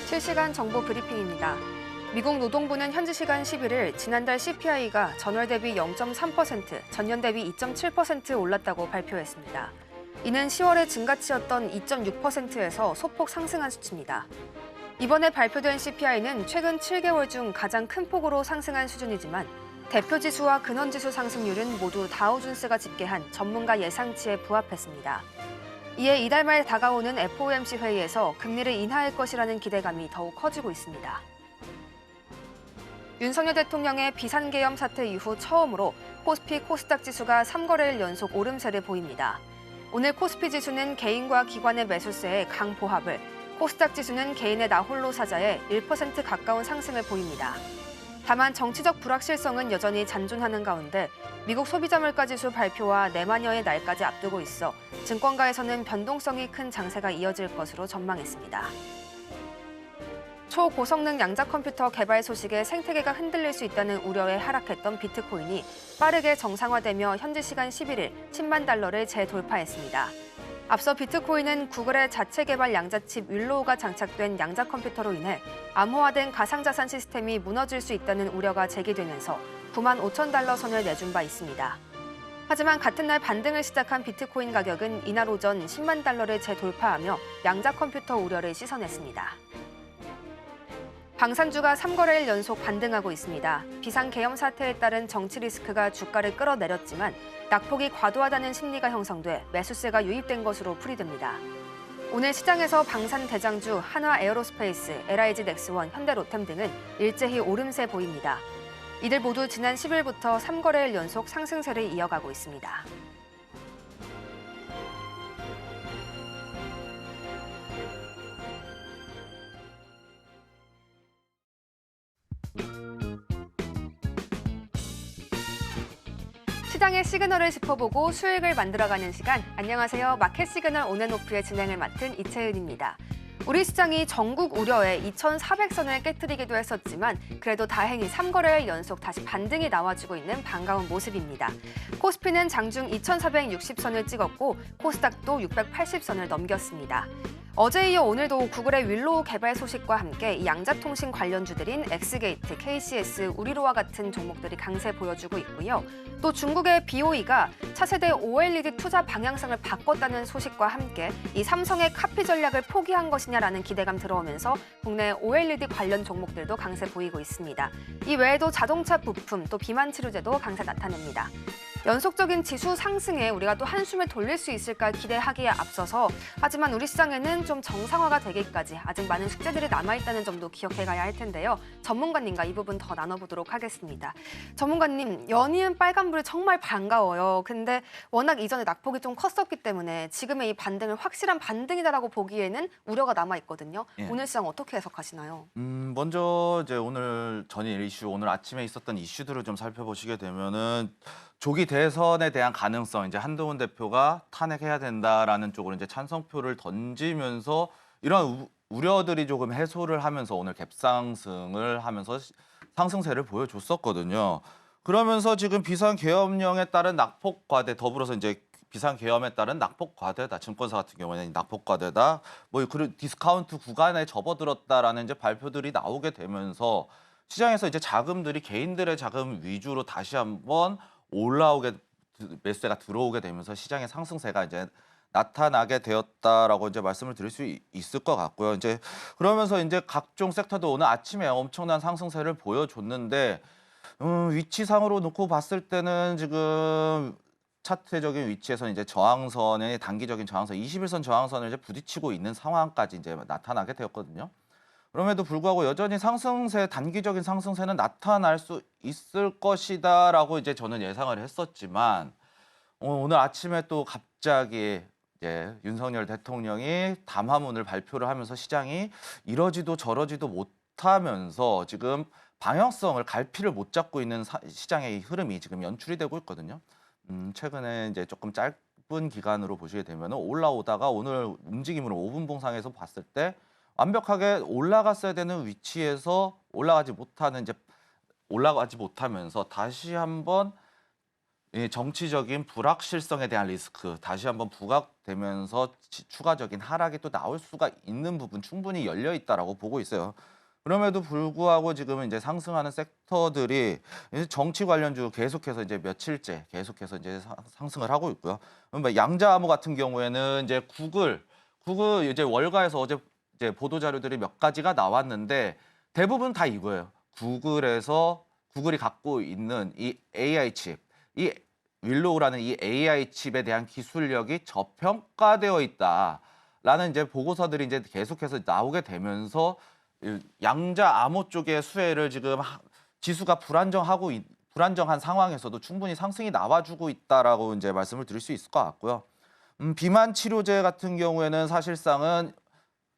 실시간 정보 브리핑입니다. 미국 노동부는 현지 시간 11일 지난달 CPI가 전월 대비 0.3%, 전년 대비 2.7% 올랐다고 발표했습니다. 이는 10월의 증가치였던 2.6%에서 소폭 상승한 수치입니다. 이번에 발표된 CPI는 최근 7개월 중 가장 큰 폭으로 상승한 수준이지만 대표지수와 근원지수 상승률은 모두 다우존스가 집계한 전문가 예상치에 부합했습니다. 이에 이달 말 다가오는 FOMC 회의에서 금리를 인하할 것이라는 기대감이 더욱 커지고 있습니다. 윤석열 대통령의 비상계엄 사태 이후 처음으로 코스피 코스닥 지수가 3거래일 연속 오름세를 보입니다. 오늘 코스피 지수는 개인과 기관의 매수세의 강보합을, 코스닥 지수는 개인의 나홀로 사자의 1% 가까운 상승을 보입니다. 다만 정치적 불확실성은 여전히 잔존하는 가운데 미국 소비자 물가 지수 발표와 내만여의 날까지 앞두고 있어 증권가에서는 변동성이 큰 장세가 이어질 것으로 전망했습니다. 초고성능 양자 컴퓨터 개발 소식에 생태계가 흔들릴 수 있다는 우려에 하락했던 비트코인이 빠르게 정상화되며 현지 시간 11일 10만 달러를 재돌파했습니다. 앞서 비트코인은 구글의 자체 개발 양자칩 윌로우가 장착된 양자 컴퓨터로 인해 암호화된 가상자산 시스템이 무너질 수 있다는 우려가 제기되면서 9만 5천 달러 선을 내준 바 있습니다. 하지만 같은 날 반등을 시작한 비트코인 가격은 이날 오전 10만 달러를 재돌파하며 양자 컴퓨터 우려를 씻어냈습니다. 방산주가 3거래일 연속 반등하고 있습니다. 비상계엄 사태에 따른 정치 리스크가 주가를 끌어내렸지만 낙폭이 과도하다는 심리가 형성돼 매수세가 유입된 것으로 풀이됩니다. 오늘 시장에서 방산 대장주 한화 에어로스페이스, LIG 넥스원, 현대로템 등은 일제히 오름세 보입니다. 이들 모두 지난 10일부터 3거래일 연속 상승세를 이어가고 있습니다. 시장의 시그널을 짚어보고 수익을 만들어가는 시간. 안녕하세요. 마켓 시그널 온앤오프의 진행을 맡은 이채은입니다. 우리 시장이 전국 우려에 2,400선을 깨뜨리기도 했었지만 그래도 다행히 3거래일 연속 다시 반등이 나와주고 있는 반가운 모습입니다. 코스피는 장중 2,460선을 찍었고 코스닥도 680선을 넘겼습니다. 어제 이어 오늘도 구글의 윌로우 개발 소식과 함께 이 양자통신 관련주들인 엑스게이트, KCS, 우리로와 같은 종목들이 강세 보여주고 있고요. 또 중국의 BOE가 차세대 OLED 투자 방향성을 바꿨다는 소식과 함께 이 삼성의 카피 전략을 포기한 것이냐라는 기대감 들어오면서 국내 OLED 관련 종목들도 강세 보이고 있습니다. 이 외에도 자동차 부품, 또 비만 치료제도 강세 나타냅니다. 연속적인 지수 상승에 우리가 또 한숨을 돌릴 수 있을까 기대하기에 앞서서 하지만 우리 시장에는 좀 정상화가 되기까지 아직 많은 숙제들이 남아있다는 점도 기억해가야 할 텐데요. 전문가님과 이 부분 더 나눠보도록 하겠습니다. 전문가님, 연이은 빨간불이 정말 반가워요. 근데 워낙 이전에 낙폭이 좀 컸었기 때문에 지금의 이 반등을 확실한 반등이다라고 보기에는 우려가 남아있거든요. 예. 오늘 시장 어떻게 해석하시나요? 먼저 이제 오늘 전일 이슈, 오늘 아침에 있었던 이슈들을 좀 살펴보시게 되면은 조기 대선에 대한 가능성, 이제 한동훈 대표가 탄핵해야 된다라는 쪽으로 이제 찬성표를 던지면서 이런 우려들이 조금 해소를 하면서 오늘 갭상승을 하면서 상승세를 보여줬었거든요. 그러면서 지금 비상계엄령에 따른 낙폭 과대, 더불어서 이제 비상계엄에 따른 낙폭 과대다. 증권사 같은 경우에는 낙폭 과대다. 뭐 그 디스카운트 구간에 접어들었다라는 이제 발표들이 나오게 되면서 시장에서 이제 자금들이 개인들의 자금 위주로 다시 한번 올라오게, 매수세가 들어오게 되면서 시장의 상승세가 이제 나타나게 되었다라고 이제 말씀을 드릴 수 있을 것 같고요. 이제 그러면서 이제 각종 섹터도 오늘 아침에 엄청난 상승세를 보여줬는데 위치상으로 놓고 봤을 때는 지금 차트적인 위치에서는 이제 저항선의 단기적인 저항선, 21선 저항선을 이제 부딪히고 있는 상황까지 이제 나타나게 되었거든요. 그럼에도 불구하고 여전히 상승세, 단기적인 상승세는 나타날 수 있을 것이다라고 이제 저는 예상을 했었지만 오늘 아침에 또 갑자기 이제 윤석열 대통령이 담화문을 발표를 하면서 시장이 이러지도 저러지도 못하면서 지금 방향성을 갈피를 못 잡고 있는 시장의 흐름이 지금 연출이 되고 있거든요. 최근에 이제 조금 짧은 기간으로 보시게 되면 올라오다가 오늘 움직임으로 5분 봉상에서 봤을 때 완벽하게 올라갔어야 되는 위치에서 올라가지 못하면서 다시 한번 이 정치적인 불확실성에 대한 리스크 다시 한번 부각되면서 추가적인 하락이 또 나올 수가 있는 부분 충분히 열려 있다라고 보고 있어요. 그럼에도 불구하고 지금은 이제 상승하는 섹터들이 이제 정치 관련주 계속해서 이제 며칠째 계속해서 이제 상승을 하고 있고요. 뭐 양자암호 같은 경우에는 이제 구글 이제 월가에서 어제 이제 보도 자료들이 몇 가지가 나왔는데 대부분 다 이거예요. 구글이 갖고 있는 이 AI 칩, 이 윌로우라는 이 AI 칩에 대한 기술력이 저평가되어 있다라는 이제 보고서들이 이제 계속해서 나오게 되면서 이 양자 암호 쪽의 수혜를 지금 지수가 불안정한 상황에서도 충분히 상승이 나와주고 있다라고 이제 말씀을 드릴 수 있을 것 같고요. 비만 치료제 같은 경우에는 사실상은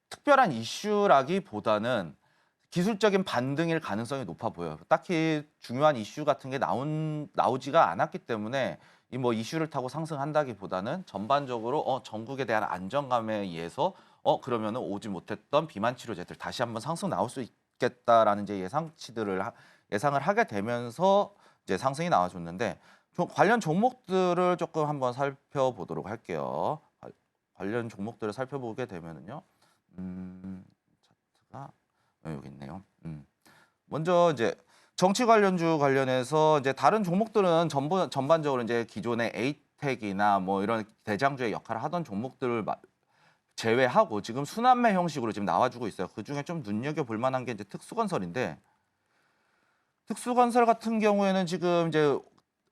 특별한 이슈라기보다는 기술적인 반등일 가능성이 높아 보여요. 딱히 중요한 이슈 같은 게 나오지가 않았기 때문에 이 뭐 이슈를 타고 상승한다기보다는 전반적으로 전국에 대한 안정감에 의해서 그러면은 오지 못했던 비만 치료제들 다시 한번 상승 나올 수 있겠다라는 이제 예상을 하게 되면서 이제 상승이 나와줬는데 관련 종목들을 조금 한번 살펴보도록 할게요. 관련 종목들을 살펴보게 되면은요. 차트가 여기 있네요. 먼저 이제 정치 관련주 관련해서 이제 다른 종목들은 전반적으로 이제 기존의 에이텍이나 뭐 이런 대장주의 역할을 하던 종목들을 제외하고 지금 순환매 형식으로 지금 나와주고 있어요. 그 중에 좀 눈여겨볼 만한 게 이제 특수건설인데 특수건설 같은 경우에는 지금 이제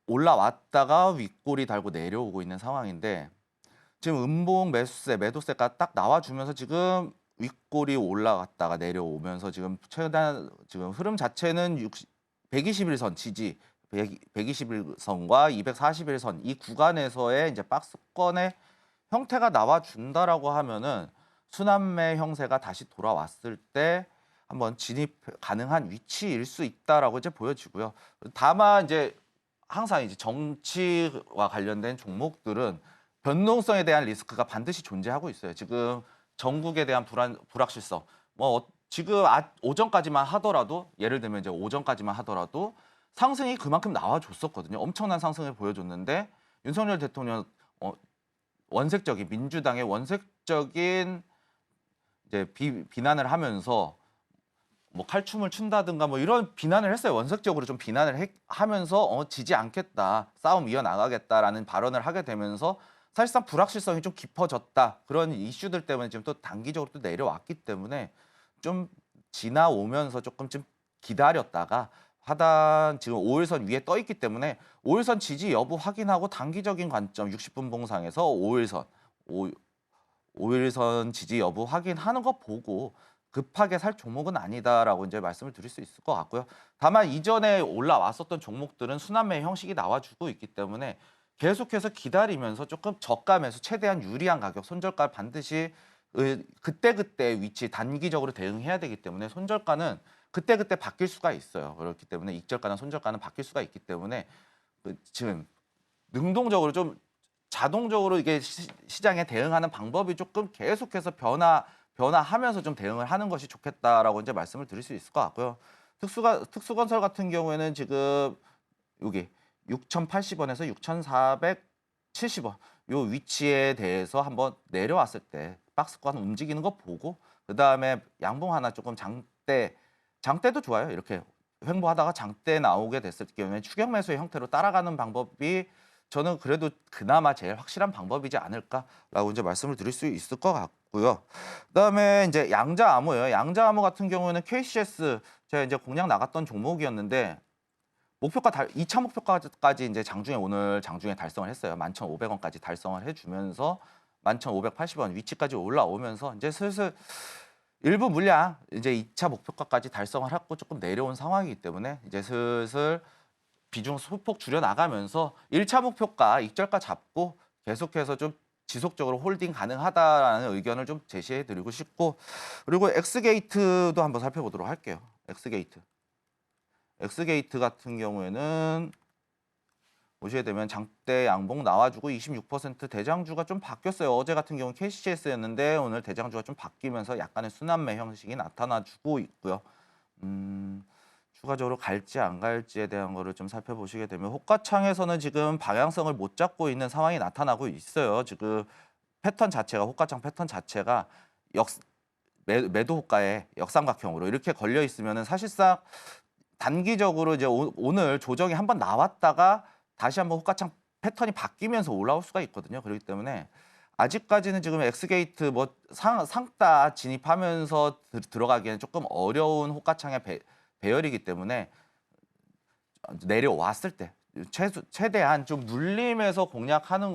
올라왔다가 윗골이 달고 내려오고 있는 상황인데 지금 음봉 매도세가 딱 나와주면서 지금 윗골이 올라갔다가 내려오면서 지금 최단 지금 흐름 자체는 121선 지지 121선과 241선 이 구간에서의 이제 박스권의 형태가 나와준다라고 하면은 순환매 형태가 다시 돌아왔을 때 한번 진입 가능한 위치일 수 있다라고 이제 보여지고요. 다만 이제 항상 이제 정치와 관련된 종목들은 변동성에 대한 리스크가 반드시 존재하고 있어요. 지금 전국에 대한 불확실성. 지금 오전까지만 하더라도 예를 들면 이제 오전까지만 하더라도 상승이 그만큼 나와줬었거든요. 엄청난 상승을 보여줬는데 윤석열 대통령 민주당의 원색적인 이제 비난을 하면서 뭐 칼춤을 춘다든가 뭐 이런 비난을 했어요. 원색적으로 좀 비난을 하면서 지지 않겠다, 싸움 이어나가겠다라는 발언을 하게 되면서 사실상 불확실성이 좀 깊어졌다. 그런 이슈들 때문에 지금 또 단기적으로 또 내려왔기 때문에 좀 지나오면서 조금쯤 기다렸다가 하단 지금 5일선 위에 떠 있기 때문에 5일선 지지 여부 확인하고 단기적인 관점 60분 봉상에서 5일선 지지 여부 확인하는 거 보고 급하게 살 종목은 아니다라고 이제 말씀을 드릴 수 있을 것 같고요. 다만 이전에 올라왔었던 종목들은 순환매 형식이 나와주고 있기 때문에 계속해서 기다리면서 조금 저가면서 최대한 유리한 가격 손절가 반드시 그때그때 위치 단기적으로 대응해야 되기 때문에 손절가는 그때그때 바뀔 수가 있어요. 그렇기 때문에 익절가나 손절가는 바뀔 수가 있기 때문에 지금 능동적으로 좀 자동적으로 이게 시장에 대응하는 방법이 조금 계속해서 변화하면서 좀 대응을 하는 것이 좋겠다라고 이제 말씀을 드릴 수 있을 것 같고요. 특수건설 같은 경우에는 지금 여기 6,080원에서 6,470원 요 위치에 대해서 한번 내려왔을 때 박스권 움직이는 거 보고 그다음에 양봉 하나 조금 장대도 좋아요. 이렇게 횡보하다가 장대 나오게 됐을 경우에 추격 매수의 형태로 따라가는 방법이 저는 그래도 그나마 제일 확실한 방법이지 않을까라고 이제 말씀을 드릴 수 있을 것 같고요. 그다음에 이제 양자암호예요. 양자암호 같은 경우에는 KCS 제가 이제 공략 나갔던 종목이었는데 2차 목표가까지 이제 오늘 장중에 달성을 했어요. 11,500원까지 달성을 해주면서 11,580원 위치까지 올라오면서 이제 슬슬 일부 물량 이제 2차 목표가까지 달성을 하고 조금 내려온 상황이기 때문에 이제 슬슬 비중 소폭 줄여 나가면서 1차 목표가 익절가 잡고 계속해서 좀 지속적으로 홀딩 가능하다라는 의견을 좀 제시해 드리고 싶고 그리고 엑스게이트도 한번 살펴보도록 할게요. 엑스게이트 같은 경우에는 보시게 되면 장대 양봉 나와주고 26% 대장주가 좀 바뀌었어요. 어제 같은 경우는 KCS였는데 오늘 대장주가 좀 바뀌면서 약간의 순환매 형식이 나타나주고 있고요. 추가적으로 갈지 안 갈지에 대한 거를 좀 살펴보시게 되면 호가창에서는 지금 방향성을 못 잡고 있는 상황이 나타나고 있어요. 지금 패턴 자체가 호가창 패턴 자체가 역 매도 호가에 역삼각형으로 이렇게 걸려 있으면은 사실상 단기적으로 이제 오늘 조정이 한번 나왔다가 다시 한번 호가창 패턴이 바뀌면서 올라올 수가 있거든요. 그렇기 때문에 아직까지는 지금 엑스게이트 뭐 상따 진입하면서 들어가기에는 조금 어려운 호가창의 배열이기 때문에 내려왔을 때 최대한 좀 눌림에서 공략하는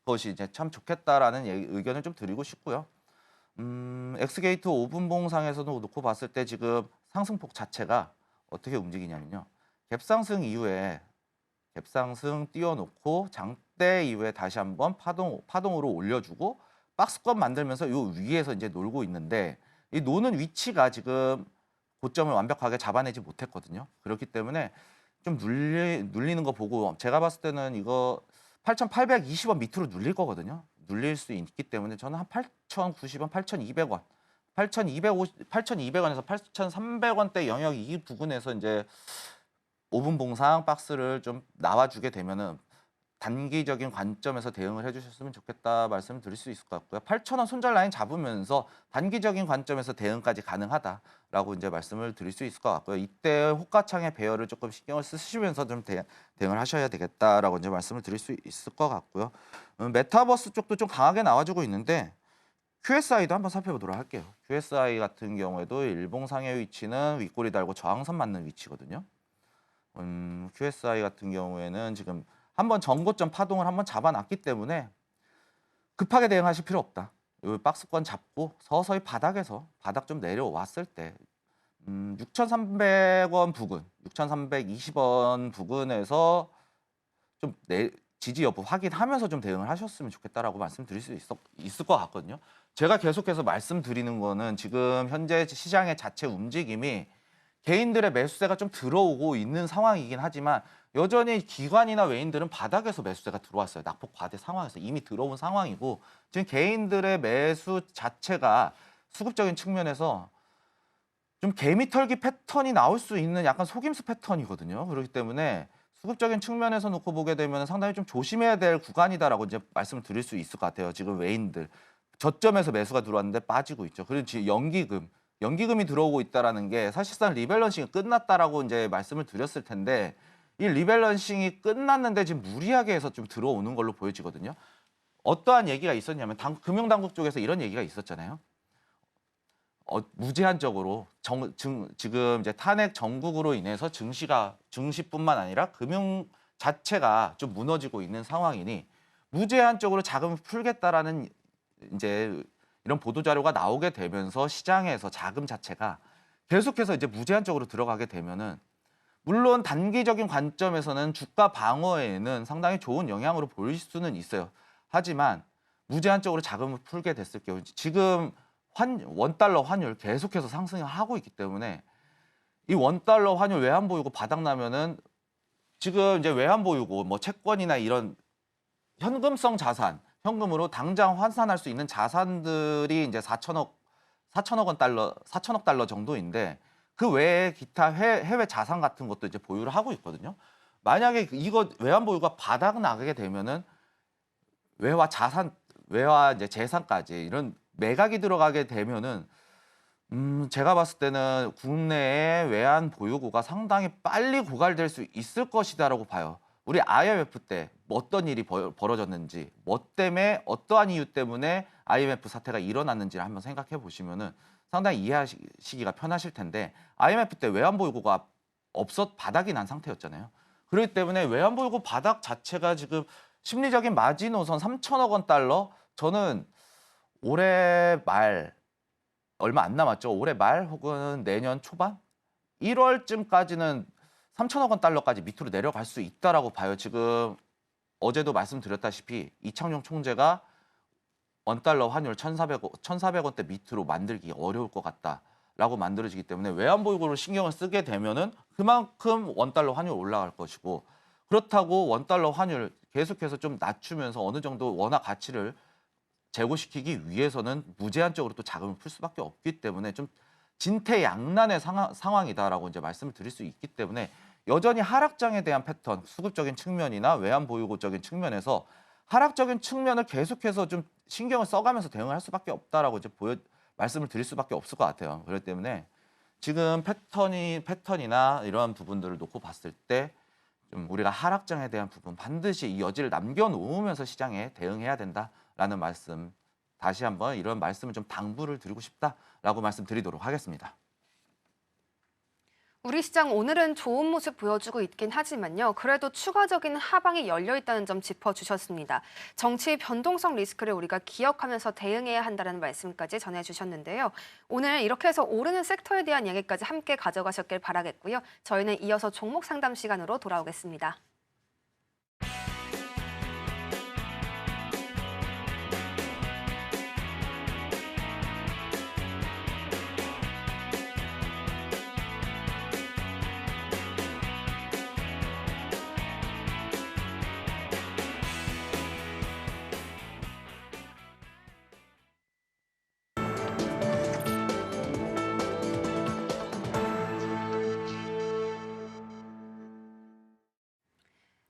것이 이제 참 좋겠다라는 의견을 좀 드리고 싶고요. 엑스게이트 5분 봉상에서도 놓고 봤을 때 지금 상승폭 자체가 어떻게 움직이냐면요. 갭상승 이후에 갭상승 띄워놓고 장대 이후에 다시 한번 파동으로 올려주고 박스권 만들면서 요 위에서 이제 놀고 있는데 이 노는 위치가 지금 고점을 완벽하게 잡아내지 못했거든요. 그렇기 때문에 좀 눌리는 거 보고 제가 봤을 때는 이거 8,820원 밑으로 눌릴 거거든요. 눌릴 수 있기 때문에 저는 한 8,090원, 8,200원, 8,200원에서 8,300원대 영역 이 부분에서 이제 5분 봉상 박스를 좀 나와주게 되면은 단기적인 관점에서 대응을 해주셨으면 좋겠다 말씀을 드릴 수 있을 것 같고요. 8,000원 손절 라인 잡으면서 단기적인 관점에서 대응까지 가능하다라고 이제 말씀을 드릴 수 있을 것 같고요. 이때 호가창의 배열을 조금 신경을 쓰시면서 좀 대응을 하셔야 되겠다라고 이제 말씀을 드릴 수 있을 것 같고요. 메타버스 쪽도 좀 강하게 나와주고 있는데 QSI도 한번 살펴보도록 할게요. QSI 같은 경우에도 일봉상의 위치는 윗꼬리 달고 저항선 맞는 위치거든요. QSI 같은 경우에는 지금 한번 전고점 파동을 한번 잡아놨기 때문에 급하게 대응하실 필요 없다. 이 박스권 잡고 서서히 바닥에서 바닥 좀 내려왔을 때 6,300원 부근, 6,320원 부근에서 좀 지지 여부 확인하면서 좀 대응을 하셨으면 좋겠다라고 말씀드릴 수 있을 것 같거든요. 제가 계속해서 말씀드리는 거는 지금 현재 시장의 자체 움직임이 개인들의 매수세가 좀 들어오고 있는 상황이긴 하지만 여전히 기관이나 외인들은 바닥에서 매수세가 들어왔어요. 낙폭 과대 상황에서 이미 들어온 상황이고 지금 개인들의 매수 자체가 수급적인 측면에서 좀 개미털기 패턴이 나올 수 있는 약간 속임수 패턴이거든요. 그렇기 때문에 수급적인 측면에서 놓고 보게 되면 상당히 좀 조심해야 될 구간이다라고 이제 말씀을 드릴 수 있을 것 같아요. 지금 외인들 저점에서 매수가 들어왔는데 빠지고 있죠. 그리고 지금 연기금이 들어오고 있다라는 게 사실상 리밸런싱이 끝났다라고 이제 말씀을 드렸을 텐데 이 리밸런싱이 끝났는데 지금 무리하게 해서 좀 들어오는 걸로 보여지거든요. 어떠한 얘기가 있었냐면 금융당국 쪽에서 이런 얘기가 있었잖아요. 무제한적으로 지금 이제 탄핵 정국으로 인해서 증시뿐만 아니라 금융 자체가 좀 무너지고 있는 상황이니 무제한적으로 자금을 풀겠다라는 이제 이런 보도 자료가 나오게 되면서 시장에서 자금 자체가 계속해서 이제 무제한적으로 들어가게 되면은 물론 단기적인 관점에서는 주가 방어에는 상당히 좋은 영향으로 보일 수는 있어요. 하지만 무제한적으로 자금을 풀게 됐을 경우 지금 원달러 환율 계속해서 상승을 하고 있기 때문에 이 원달러 환율 외환보유고 바닥나면은 지금 이제 외환보유고 뭐 채권이나 이런 현금성 자산, 현금으로 당장 환산할 수 있는 자산들이 이제 4천억 달러 정도인데 그 외에 기타 해외 자산 같은 것도 이제 보유를 하고 있거든요. 만약에 이거 외환 보유가 바닥 나게 되면은 외화 이제 재산까지 이런 매각이 들어가게 되면은 제가 봤을 때는 국내의 외환 보유고가 상당히 빨리 고갈될 수 있을 것이다라고 봐요. 우리 IMF 때 어떤 일이 벌어졌는지, 뭐 때문에 어떠한 이유 때문에 IMF 사태가 일어났는지를 한번 생각해 보시면은 상당히 이해하시기가 편하실 텐데 IMF 때 외환 보유고가 바닥이 난 상태였잖아요. 그렇기 때문에 외환 보유고 바닥 자체가 지금 심리적인 마지노선 3천억 원 달러 저는 올해 말 얼마 안 남았죠. 올해 말 혹은 내년 초반 1월쯤까지는 3천억 원 달러까지 밑으로 내려갈 수 있다라고 봐요. 지금 어제도 말씀드렸다시피 이창용 총재가 원달러 환율 1,400원대 밑으로 만들기 어려울 것 같다라고 만들어지기 때문에 외환 보유고를 신경을 쓰게 되면은 그만큼 원달러 환율 올라갈 것이고 그렇다고 원달러 환율 계속해서 좀 낮추면서 어느 정도 원화 가치를 제고시키기 위해서는 무제한적으로 또 자금을 풀 수밖에 없기 때문에 좀 진퇴양난의 상황이다라고 이제 말씀을 드릴 수 있기 때문에 여전히 하락장에 대한 패턴, 수급적인 측면이나 외환 보유고적인 측면에서 하락적인 측면을 계속해서 좀 신경을 써가면서 대응을 할 수밖에 없다라고 이제 말씀을 드릴 수밖에 없을 것 같아요. 그렇기 때문에 지금 패턴이나 이러한 부분들을 놓고 봤을 때 좀 우리가 하락장에 대한 부분 반드시 이 여지를 남겨놓으면서 시장에 대응해야 된다라는 말씀, 다시 한번 이런 말씀을 좀 당부를 드리고 싶다라고 말씀드리도록 하겠습니다. 우리 시장 오늘은 좋은 모습 보여주고 있긴 하지만요. 그래도 추가적인 하방이 열려 있다는 점 짚어주셨습니다. 정치의 변동성 리스크를 우리가 기억하면서 대응해야 한다는 말씀까지 전해주셨는데요. 오늘 이렇게 해서 오르는 섹터에 대한 얘기까지 함께 가져가셨길 바라겠고요. 저희는 이어서 종목 상담 시간으로 돌아오겠습니다.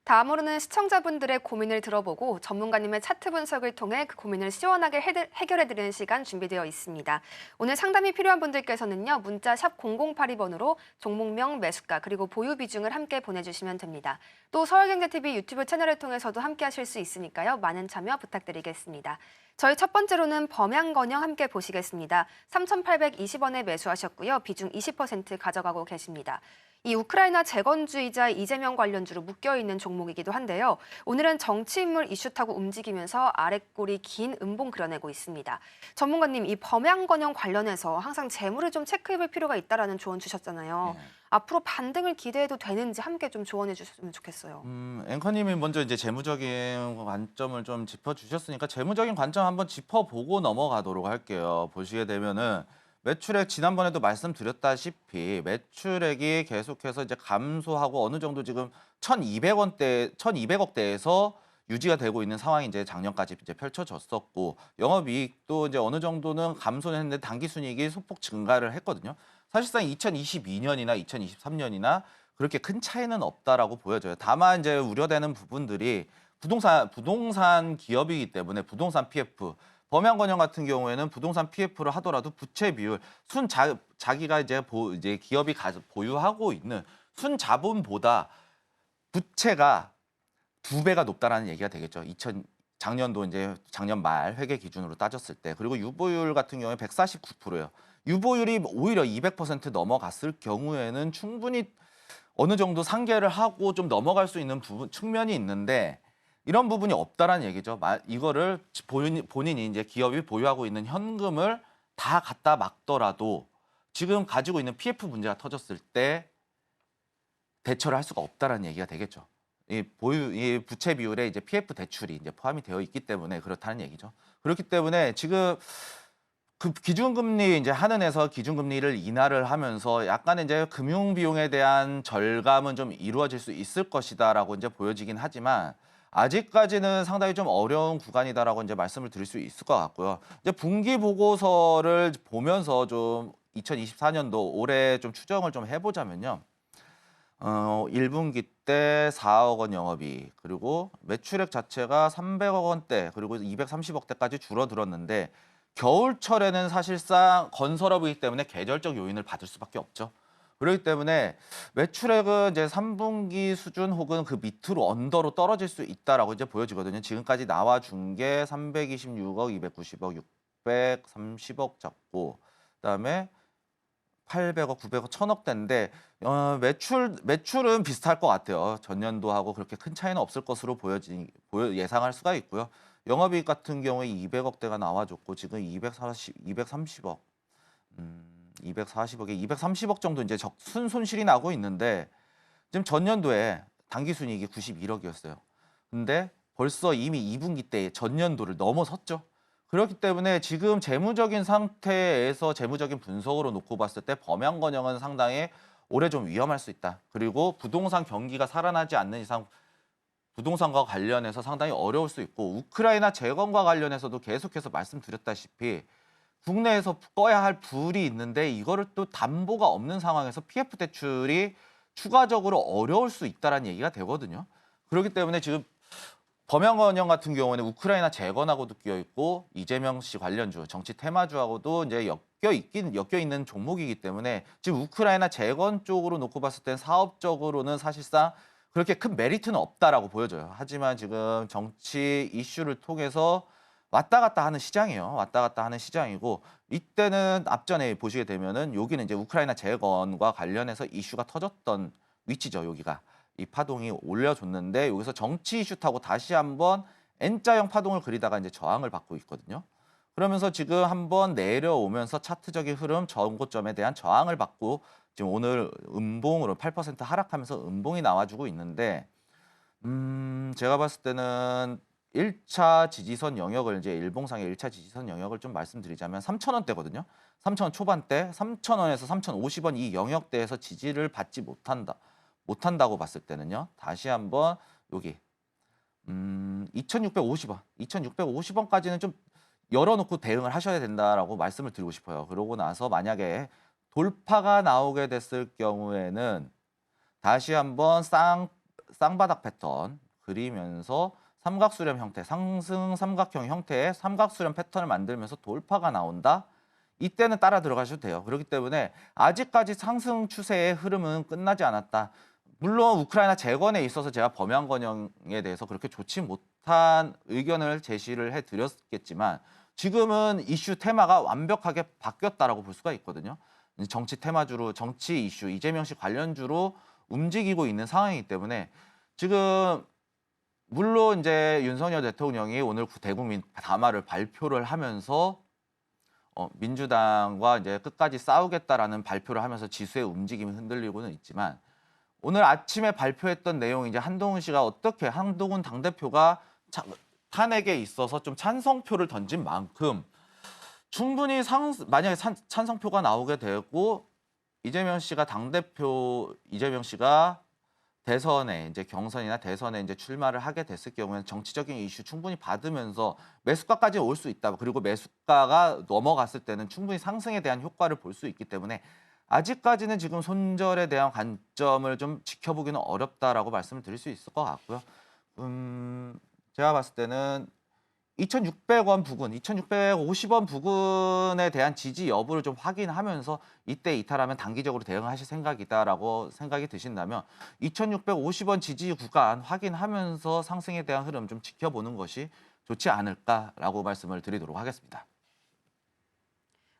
다음으로는 시청자분들의 고민을 들어보고 전문가님의 차트 분석을 통해 그 고민을 시원하게 해결해드리는 시간 준비되어 있습니다. 오늘 상담이 필요한 분들께서는요. 문자 샵 0082번으로 종목명, 매수가, 그리고 보유 비중을 함께 보내주시면 됩니다. 또 서울경제TV 유튜브 채널을 통해서도 함께 하실 수 있으니까요. 많은 참여 부탁드리겠습니다. 저희 첫 번째로는 범양건영 함께 보시겠습니다. 3,820원에 매수하셨고요. 비중 20% 가져가고 계십니다. 이 우크라이나 재건주의자 이재명 관련주로 묶여있는 종목이기도 한데요. 오늘은 정치인물 이슈 타고 움직이면서 아랫골이 긴 음봉 그려내고 있습니다. 전문가님, 이 범양건영 관련해서 항상 재물을 좀 체크해볼 필요가 있다라는 조언 주셨잖아요. 네. 앞으로 반등을 기대해도 되는지 함께 좀 조언해 주셨으면 좋겠어요. 앵커님이 먼저 이제 재무적인 관점을 좀 짚어주셨으니까 재무적인 관점 한번 짚어보고 넘어가도록 할게요. 보시게 되면은 매출액 지난번에도 말씀드렸다시피 매출액이 계속해서 이제 감소하고 어느 정도 지금 1,200억대에서 유지가 되고 있는 상황이 이제 작년까지 이제 펼쳐졌었고 영업이익도 이제 어느 정도는 감소는 했는데 당기순이익이 소폭 증가를 했거든요. 사실상 2022년이나 2023년이나 그렇게 큰 차이는 없다라고 보여져요. 다만 이제 우려되는 부분들이 부동산 기업이기 때문에 부동산 PF 범양건영 같은 경우에는 부동산 PF를 하더라도 부채 비율 자기가 이제 기업이 보유하고 있는 순자본보다 부채가 2배가 높다라는 얘기가 되겠죠. 작년도 이제 작년 말 회계 기준으로 따졌을 때. 그리고 유보율 같은 경우에 149%예요. 유보율이 오히려 200% 넘어갔을 경우에는 충분히 어느 정도 상계를 하고 좀 넘어갈 수 있는 측면이 있는데 이런 부분이 없다라는 얘기죠. 이거를 본인이 이제 기업이 보유하고 있는 현금을 다 갖다 막더라도 지금 가지고 있는 PF 문제가 터졌을 때 대처를 할 수가 없다라는 얘기가 되겠죠. 이 부채 비율에 이제 PF 대출이 이제 포함이 되어 있기 때문에 그렇다는 얘기죠. 그렇기 때문에 지금 그 기준금리 이제 한은에서 기준금리를 인하를 하면서 약간의 이제 금융 비용에 대한 절감은 좀 이루어질 수 있을 것이다라고 이제 보여지긴 하지만 아직까지는 상당히 좀 어려운 구간이다라고 이제 말씀을 드릴 수 있을 것 같고요. 이제 분기 보고서를 보면서 좀 2024년도 올해 좀 추정을 좀 해보자면요. 1분기 때 4억 원 영업이익, 그리고 매출액 자체가 300억 원대, 그리고 230억대까지 줄어들었는데 겨울철에는 사실상 건설업이기 때문에 계절적 요인을 받을 수밖에 없죠. 그렇기 때문에 매출액은 이제 3분기 수준 혹은 그 밑으로 언더로 떨어질 수 있다라고 이제 보여지거든요. 지금까지 나와준 게 326억, 290억, 630억 잡고 그다음에 800억, 900억, 1000억대인데 매출은 비슷할 것 같아요. 전년도하고 그렇게 큰 차이는 없을 것으로 예상할 수가 있고요. 영업이익 같은 경우에 200억대가 나와줬고 지금 230억, 240억에 230억 정도 이제 손실이 나고 있는데 지금 전년도에 당기순이익이 91억이었어요. 근데 벌써 이미 2분기 때 전년도를 넘어섰죠. 그렇기 때문에 지금 재무적인 상태에서 재무적인 분석으로 놓고 봤을 때 범양건영은 상당히 올해 좀 위험할 수 있다. 그리고 부동산 경기가 살아나지 않는 이상 부동산과 관련해서 상당히 어려울 수 있고 우크라이나 재건과 관련해서도 계속해서 말씀드렸다시피 국내에서 꺼야 할 불이 있는데 이거를 또 담보가 없는 상황에서 PF 대출이 추가적으로 어려울 수 있다라는 얘기가 되거든요. 그렇기 때문에 지금 범양건영 같은 경우는 우크라이나 재건하고도 끼어 있고 이재명 씨 관련주, 정치 테마주하고도 이제 엮여 있는 종목이기 때문에 지금 우크라이나 재건 쪽으로 놓고 봤을 땐 사업적으로는 사실상 그렇게 큰 메리트는 없다라고 보여져요. 하지만 지금 정치 이슈를 통해서 왔다 갔다 하는 시장이에요. 왔다 갔다 하는 시장이고 이때는 앞전에 보시게 되면은 여기는 이제 우크라이나 재건과 관련해서 이슈가 터졌던 위치죠. 여기가. 이 파동이 올려줬는데 여기서 정치 이슈 타고 다시 한번 N자형 파동을 그리다가 이제 저항을 받고 있거든요. 그러면서 지금 한번 내려오면서 차트적인 흐름 전고점에 대한 저항을 받고 지금 오늘 음봉으로 8% 하락하면서 음봉이 나와주고 있는데 제가 봤을 때는 1차 지지선 영역을 이제 일봉상의 1차 지지선 영역을 좀 말씀드리자면 3,000원대거든요. 3,000원 초반대, 3,000원에서 3,050원 이 영역대에서 지지를 받지 못한다고 봤을 때는요. 다시 한번 여기 2,650원, 2,650원까지는 좀 열어놓고 대응을 하셔야 된다라고 말씀을 드리고 싶어요. 그러고 나서 만약에 돌파가 나오게 됐을 경우에는 다시 한번 쌍바닥 패턴 그리면서 삼각수렴 형태, 상승 삼각형 형태의 삼각수렴 패턴을 만들면서 돌파가 나온다. 이때는 따라 들어가셔도 돼요. 그렇기 때문에 아직까지 상승 추세의 흐름은 끝나지 않았다. 물론 우크라이나 재건에 있어서 제가 범양건영에 대해서 그렇게 좋지 못한 의견을 제시를 해드렸겠지만 지금은 이슈 테마가 완벽하게 바뀌었다라고 볼 수가 있거든요. 정치 테마주로 정치 이슈, 이재명 씨 관련주로 움직이고 있는 상황이기 때문에 지금 물론 이제 윤석열 대통령이 오늘 대국민 담화를 발표를 하면서 민주당과 이제 끝까지 싸우겠다라는 발표를 하면서 지수의 움직임이 흔들리고는 있지만 오늘 아침에 발표했던 내용 이제 한동훈 씨가 어떻게 한동훈 당대표가 탄핵에 있어서 좀 찬성표를 던진 만큼 충분히 만약에 찬성표가 나오게 되고 이재명 씨가 대선에 이제 경선이나 대선에 이제 출마를 하게 됐을 경우에는 정치적인 이슈 충분히 받으면서 매수가까지 올 수 있다. 그리고 매수가가 넘어갔을 때는 충분히 상승에 대한 효과를 볼 수 있기 때문에 아직까지는 지금 손절에 대한 관점을 좀 지켜보기는 어렵다라고 말씀을 드릴 수 있을 것 같고요. 제가 봤을 때는 2,600원 부근, 2,650원 부근에 대한 지지 여부를 좀 확인하면서 이때 이탈하면 단기적으로 대응하실 생각이다라고 생각이 드신다면 2,650원 지지 구간 확인하면서 상승에 대한 흐름 좀 지켜보는 것이 좋지 않을까라고 말씀을 드리도록 하겠습니다.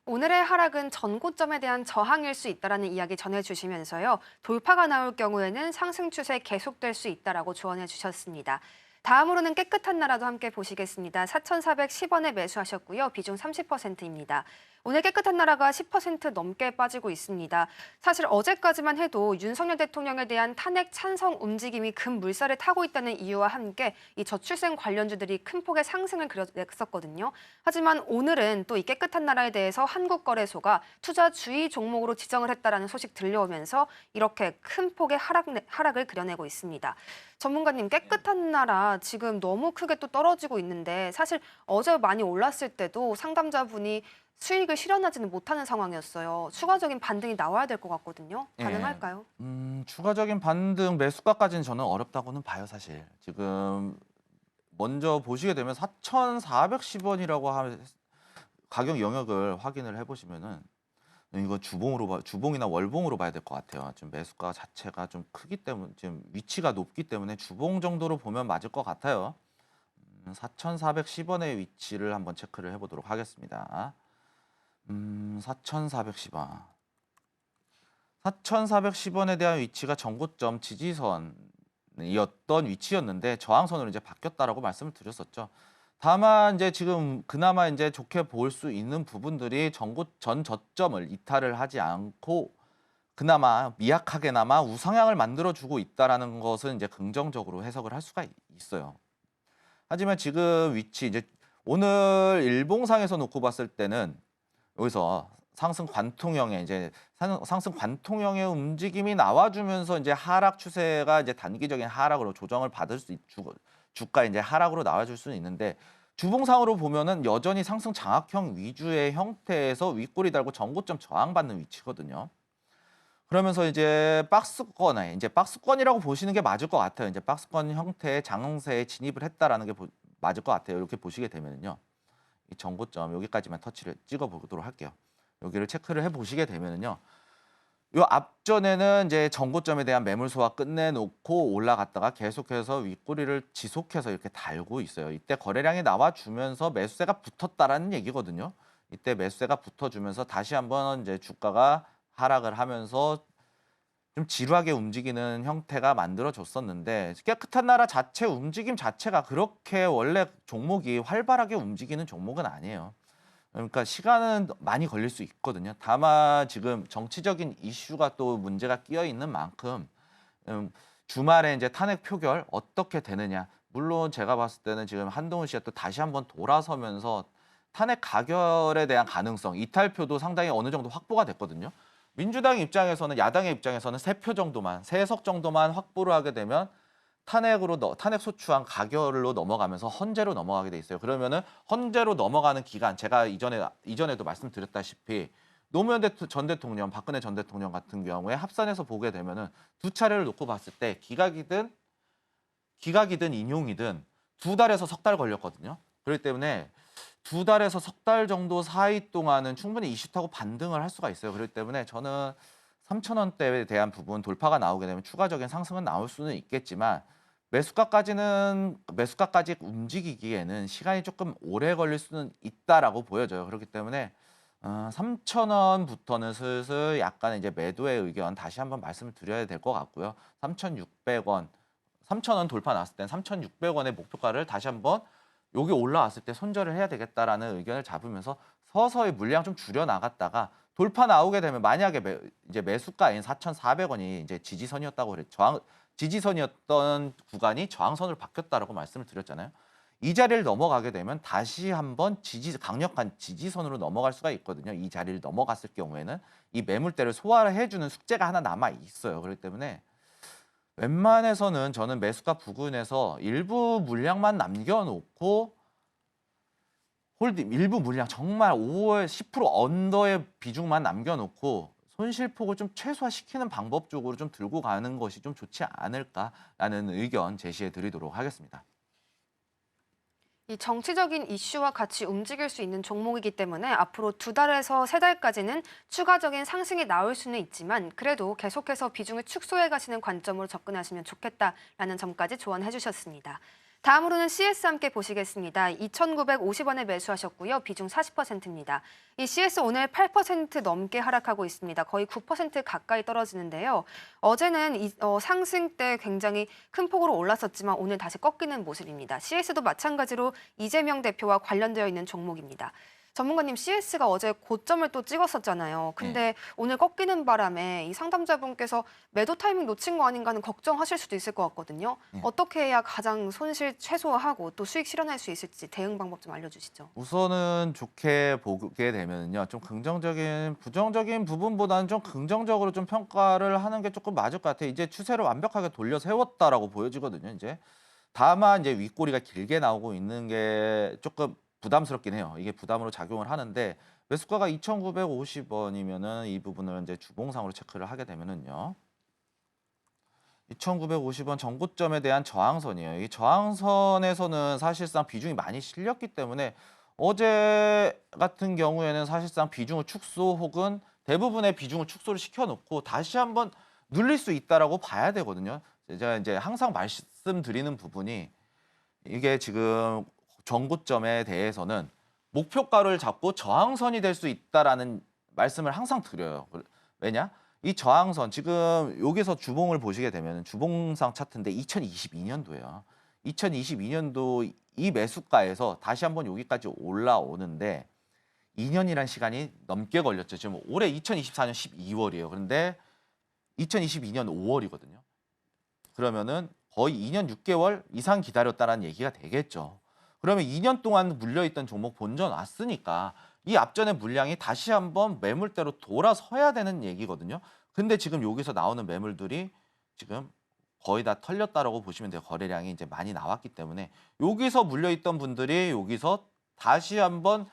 오늘의 하락은 전고점에 대한 저항일 수 있다라는 이야기 전해주시면서요. 돌파가 나올 경우에는 상승 추세 계속될 수 있다라고 조언해 주셨습니다. 다음으로는 깨끗한 나라도 함께 보시겠습니다. 4,410원에 매수하셨고요. 비중 30%입니다. 오늘 깨끗한 나라가 10% 넘게 빠지고 있습니다. 사실 어제까지만 해도 윤석열 대통령에 대한 탄핵 찬성 움직임이 금 물살을 타고 있다는 이유와 함께 이 저출생 관련주들이 큰 폭의 상승을 그려냈었거든요. 하지만 오늘은 또 이 깨끗한 나라에 대해서 한국거래소가 투자 주의 종목으로 지정을 했다라는 소식 들려오면서 이렇게 큰 폭의 하락을 그려내고 있습니다. 전문가님, 깨끗한 나라 지금 너무 크게 또 떨어지고 있는데 사실 어제 많이 올랐을 때도 상담자분이 수익을 실현하지는 못하는 상황이었어요. 추가적인 반등이 나와야 될 것 같거든요. 가능할까요? 추가적인 반등 매수가까지는 저는 어렵다고는 봐요, 사실. 지금 먼저 보시게 되면 4,410원이라고 가격 영역을 확인을 해보시면은 이거 주봉이나 월봉으로 봐야 될 것 같아요. 지금 매수가 자체가 좀 크기 때문에 지금 위치가 높기 때문에 주봉 정도로 보면 맞을 것 같아요. 4,410원의 위치를 한번 체크를 해보도록 하겠습니다. 4,410원. 4,410원에 대한 위치가 전고점 지지선이었던 위치였는데 저항선으로 이제 바뀌었다라고 말씀을 드렸었죠. 다만 이제 지금 그나마 이제 좋게 볼 수 있는 부분들이 전 저점을 이탈을 하지 않고 그나마 미약하게나마 우상향을 만들어주고 있다라는 것은 이제 긍정적으로 해석을 할 수가 있어요. 하지만 지금 위치 이제 오늘 일봉상에서 놓고 봤을 때는 여기서 상승 관통형의 움직임이 나와주면서 이제 하락 추세가 이제 단기적인 하락으로 조정을 받을 수 주가 이제 하락으로 나와줄 수는 있는데 주봉상으로 보면은 여전히 상승 장악형 위주의 형태에서 윗꼬리 달고 전고점 저항받는 위치거든요. 그러면서 이제 박스권에 이제 박스권이라고 보시는 게 맞을 것 같아요. 이제 박스권 형태의 장세에 진입을 했다라는 게 맞을 것 같아요. 이렇게 보시게 되면은요. 이 전고점 여기까지만 터치를 찍어 보도록 할게요. 여기를 체크를 해 보시게 되면은요. 요 앞전에는 이제 전고점에 대한 매물 소화 끝내놓고 올라갔다가 계속해서 윗꼬리를 지속해서 이렇게 달고 있어요. 이때 거래량이 나와주면서 매수세가 붙었다라는 얘기거든요. 이때 매수세가 붙어주면서 다시 한번 이제 주가가 하락을 하면서 좀 지루하게 움직이는 형태가 만들어졌었는데 깨끗한 나라 자체 움직임 자체가 그렇게 원래 종목이 활발하게 움직이는 종목은 아니에요. 그러니까 시간은 많이 걸릴 수 있거든요. 다만 지금 정치적인 이슈가 또 문제가 끼어 있는 만큼 주말에 이제 탄핵 표결 어떻게 되느냐. 물론 제가 봤을 때는 지금 한동훈 씨가 또 다시 한번 돌아서면서 탄핵 가결에 대한 가능성, 이탈표도 상당히 어느 정도 확보가 됐거든요. 민주당 입장에서는 야당의 입장에서는 3표 정도만, 3석 정도만 확보를 하게 되면 탄핵 소추안 가결로 넘어가면서 헌재로 넘어가게 돼 있어요. 그러면은 헌재로 넘어가는 기간 제가 이전에도 말씀드렸다시피 노무현 전 대통령, 박근혜 전 대통령 같은 경우에 합산해서 보게 되면은 두 차례를 놓고 봤을 때 기각이든 인용이든 2달에서 석 달 걸렸거든요. 그렇기 때문에 2달에서 석 달 정도 사이 동안은 충분히 이슈 타고 반등을 할 수가 있어요. 그렇기 때문에 저는 3,000원대에 대한 부분 돌파가 나오게 되면 추가적인 상승은 나올 수는 있겠지만 매수가까지 움직이기에는 시간이 조금 오래 걸릴 수는 있다라고 보여져요. 그렇기 때문에 3,000원부터는 슬슬 약간 이제 매도의 의견 다시 한번 말씀을 드려야 될 것 같고요. 3,600원, 3,000원 돌파 났을 땐 3,600원의 목표가를 다시 한번 여기 올라왔을 때 손절을 해야 되겠다라는 의견을 잡으면서 서서히 물량 좀 줄여 나갔다가 돌파 나오게 되면 만약에 이제 매수가인 4,400원이 이제 지지선이었다고 그랬죠. 지지선이었던 구간이 저항선으로 바뀌었다라고 말씀을 드렸잖아요. 이 자리를 넘어가게 되면 다시 한번 강력한 지지선으로 넘어갈 수가 있거든요. 이 자리를 넘어갔을 경우에는 이 매물대를 소화를 해주는 숙제가 하나 남아 있어요. 그렇기 때문에 웬만해서는 저는 매수가 부근에서 일부 물량만 남겨놓고 일부 물량 정말 5월 10% 언더의 비중만 남겨놓고 손실폭을 좀 최소화시키는 방법 쪽으로 좀 들고 가는 것이 좀 좋지 않을까라는 의견 제시해 드리도록 하겠습니다. 이 정치적인 이슈와 같이 움직일 수 있는 종목이기 때문에 앞으로 2달에서 3달까지는 추가적인 상승이 나올 수는 있지만 그래도 계속해서 비중을 축소해 가시는 관점으로 접근하시면 좋겠다라는 점까지 조언해 주셨습니다. 다음으로는 CS 함께 보시겠습니다. 2,950원에 매수하셨고요. 비중 40%입니다. 이 CS 오늘 8% 넘게 하락하고 있습니다. 거의 9% 가까이 떨어지는데요. 어제는 상승 때 굉장히 큰 폭으로 올랐었지만 오늘 다시 꺾이는 모습입니다. CS도 마찬가지로 이재명 대표와 관련되어 있는 종목입니다. 전문가님, CS가 어제 고점을 또 찍었었잖아요. 근데 오늘 꺾이는 바람에 이 상담자분께서 매도 타이밍 놓친 거 아닌가 하는 걱정하실 수도 있을 것 같거든요. 어떻게 해야 가장 손실 최소화하고 또 수익 실현할 수 있을지 대응 방법 좀 알려주시죠. 우선은 좋게 보게 되면요, 좀 부정적인 부분보다는 좀 긍정적으로 좀 평가를 하는 게 조금 맞을 것 같아요. 이제 추세를 완벽하게 돌려 세웠다라고 보여지거든요. 이제 다만 이제 윗꼬리가 길게 나오고 있는 게 조금 부담스럽긴 해요. 이게 부담으로 작용을 하는데 매수가가 2,950원이면은 이 부분을 이제 주봉상으로 체크를 하게 되면은요. 2,950원 전고점에 대한 저항선이에요. 이 저항선에서는 사실상 비중이 많이 실렸기 때문에 어제 같은 경우에는 사실상 비중을 축소 혹은 대부분의 비중을 축소를 시켜놓고 다시 한번 눌릴 수 있다라고 봐야 되거든요. 제가 이제 항상 말씀드리는 부분이 이게 지금 전고점에 대해서는 목표가를 잡고 저항선이 될 수 있다라는 말씀을 항상 드려요. 왜냐? 이 저항선 지금 여기서 주봉을 보시게 되면 주봉상 차트인데 2022년도예요. 2022년도 이 매수가에서 다시 한번 여기까지 올라오는데 2년이란 시간이 넘게 걸렸죠. 지금 올해 2024년 12월이에요. 그런데 2022년 5월이거든요. 그러면은 거의 2년 6개월 이상 기다렸다는 얘기가 되겠죠. 그러면 2년 동안 물려있던 종목 본전 왔으니까 이 앞전의 물량이 다시 한번 매물대로 돌아서야 되는 얘기거든요. 근데 지금 여기서 나오는 매물들이 지금 거의 다 털렸다라고 보시면 돼요. 거래량이 이제 많이 나왔기 때문에 여기서 물려있던 분들이 여기서 다시 한번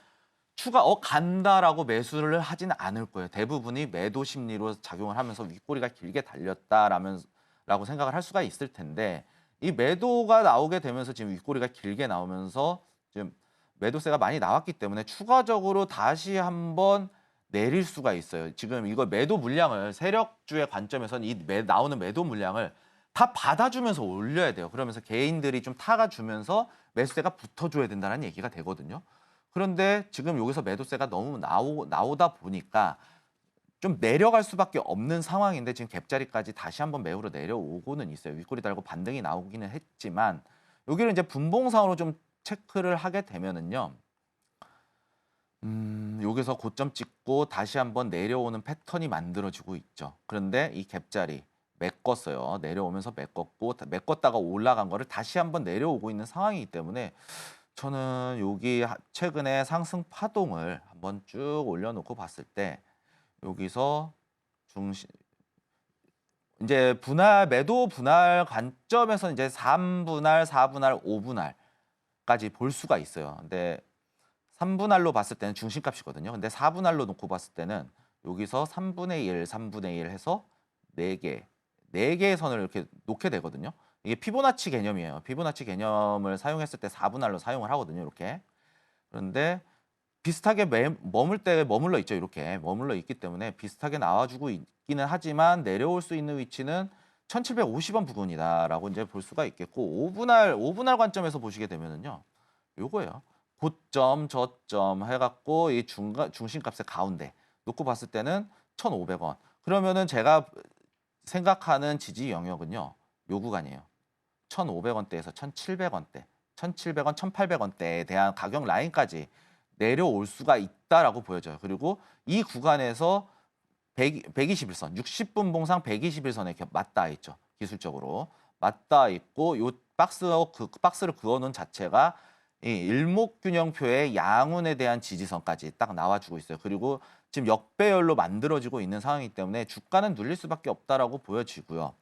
추가 간다라고 매수를 하지는 않을 거예요. 대부분이 매도 심리로 작용을 하면서 윗꼬리가 길게 달렸다라고 생각을 할 수가 있을 텐데 이 매도가 나오게 되면서 지금 윗꼬리가 길게 나오면서 지금 매도세가 많이 나왔기 때문에 추가적으로 다시 한번 내릴 수가 있어요. 지금 이거 매도 물량을 세력주의 관점에서는 나오는 매도 물량을 다 받아주면서 올려야 돼요. 그러면서 개인들이 좀 타가주면서 매수세가 붙어줘야 된다는 얘기가 되거든요. 그런데 지금 여기서 매도세가 너무 나오다 보니까 좀 내려갈 수밖에 없는 상황인데 지금 갭자리까지 다시 한번 매우로 내려오고는 있어요. 윗꼬리 달고 반등이 나오기는 했지만 여기를 이제 분봉상으로 좀 체크를 하게 되면은요. 여기서 고점 찍고 다시 한번 내려오는 패턴이 만들어지고 있죠. 그런데 이 갭자리 메꿨어요. 내려오면서 메꿨다가 올라간 거를 다시 한번 내려오고 있는 상황이기 때문에 저는 여기 최근에 상승 파동을 한번 쭉 올려놓고 봤을 때 여기서 이제 매도 분할 관점에서 이제 3분할, 4분할, 5분할까지 볼 수가 있어요. 근데 3분할로 봤을 때는 중심값이거든요. 근데 4분할로 놓고 봤을 때는 여기서 3분의 1, 3분의 1 해서 4개의 선을 이렇게 놓게 되거든요. 이게 피보나치 개념이에요. 피보나치 개념을 사용했을 때 4분할로 사용을 하거든요. 이렇게. 그런데 비슷하게 머물러 있죠. 이렇게 머물러 있기 때문에 비슷하게 나와주고 있기는 하지만 내려올 수 있는 위치는 1750원 부근이다라고 이제 볼 수가 있겠고 5분할 관점에서 보시게 되면은요. 요거예요. 고점, 저점 해갖고 이 중심값의 가운데 놓고 봤을 때는 1,500원. 그러면은 제가 생각하는 지지 영역은요. 요 구간이에요. 1,500원대에서 1,700원대, 1,700원, 1,800원대에 대한 가격 라인까지 내려올 수가 있다라고 보여져요. 그리고 이 구간에서 121선, 60분 봉상 121선에 맞닿아 있죠. 기술적으로 맞닿아 있고 요 박스를 그어놓은 자체가 이 일목균형표의 양운에 대한 지지선까지 딱 나와주고 있어요. 그리고 지금 역배열로 만들어지고 있는 상황이기 때문에 주가는 눌릴 수밖에 없다라고 보여지고요.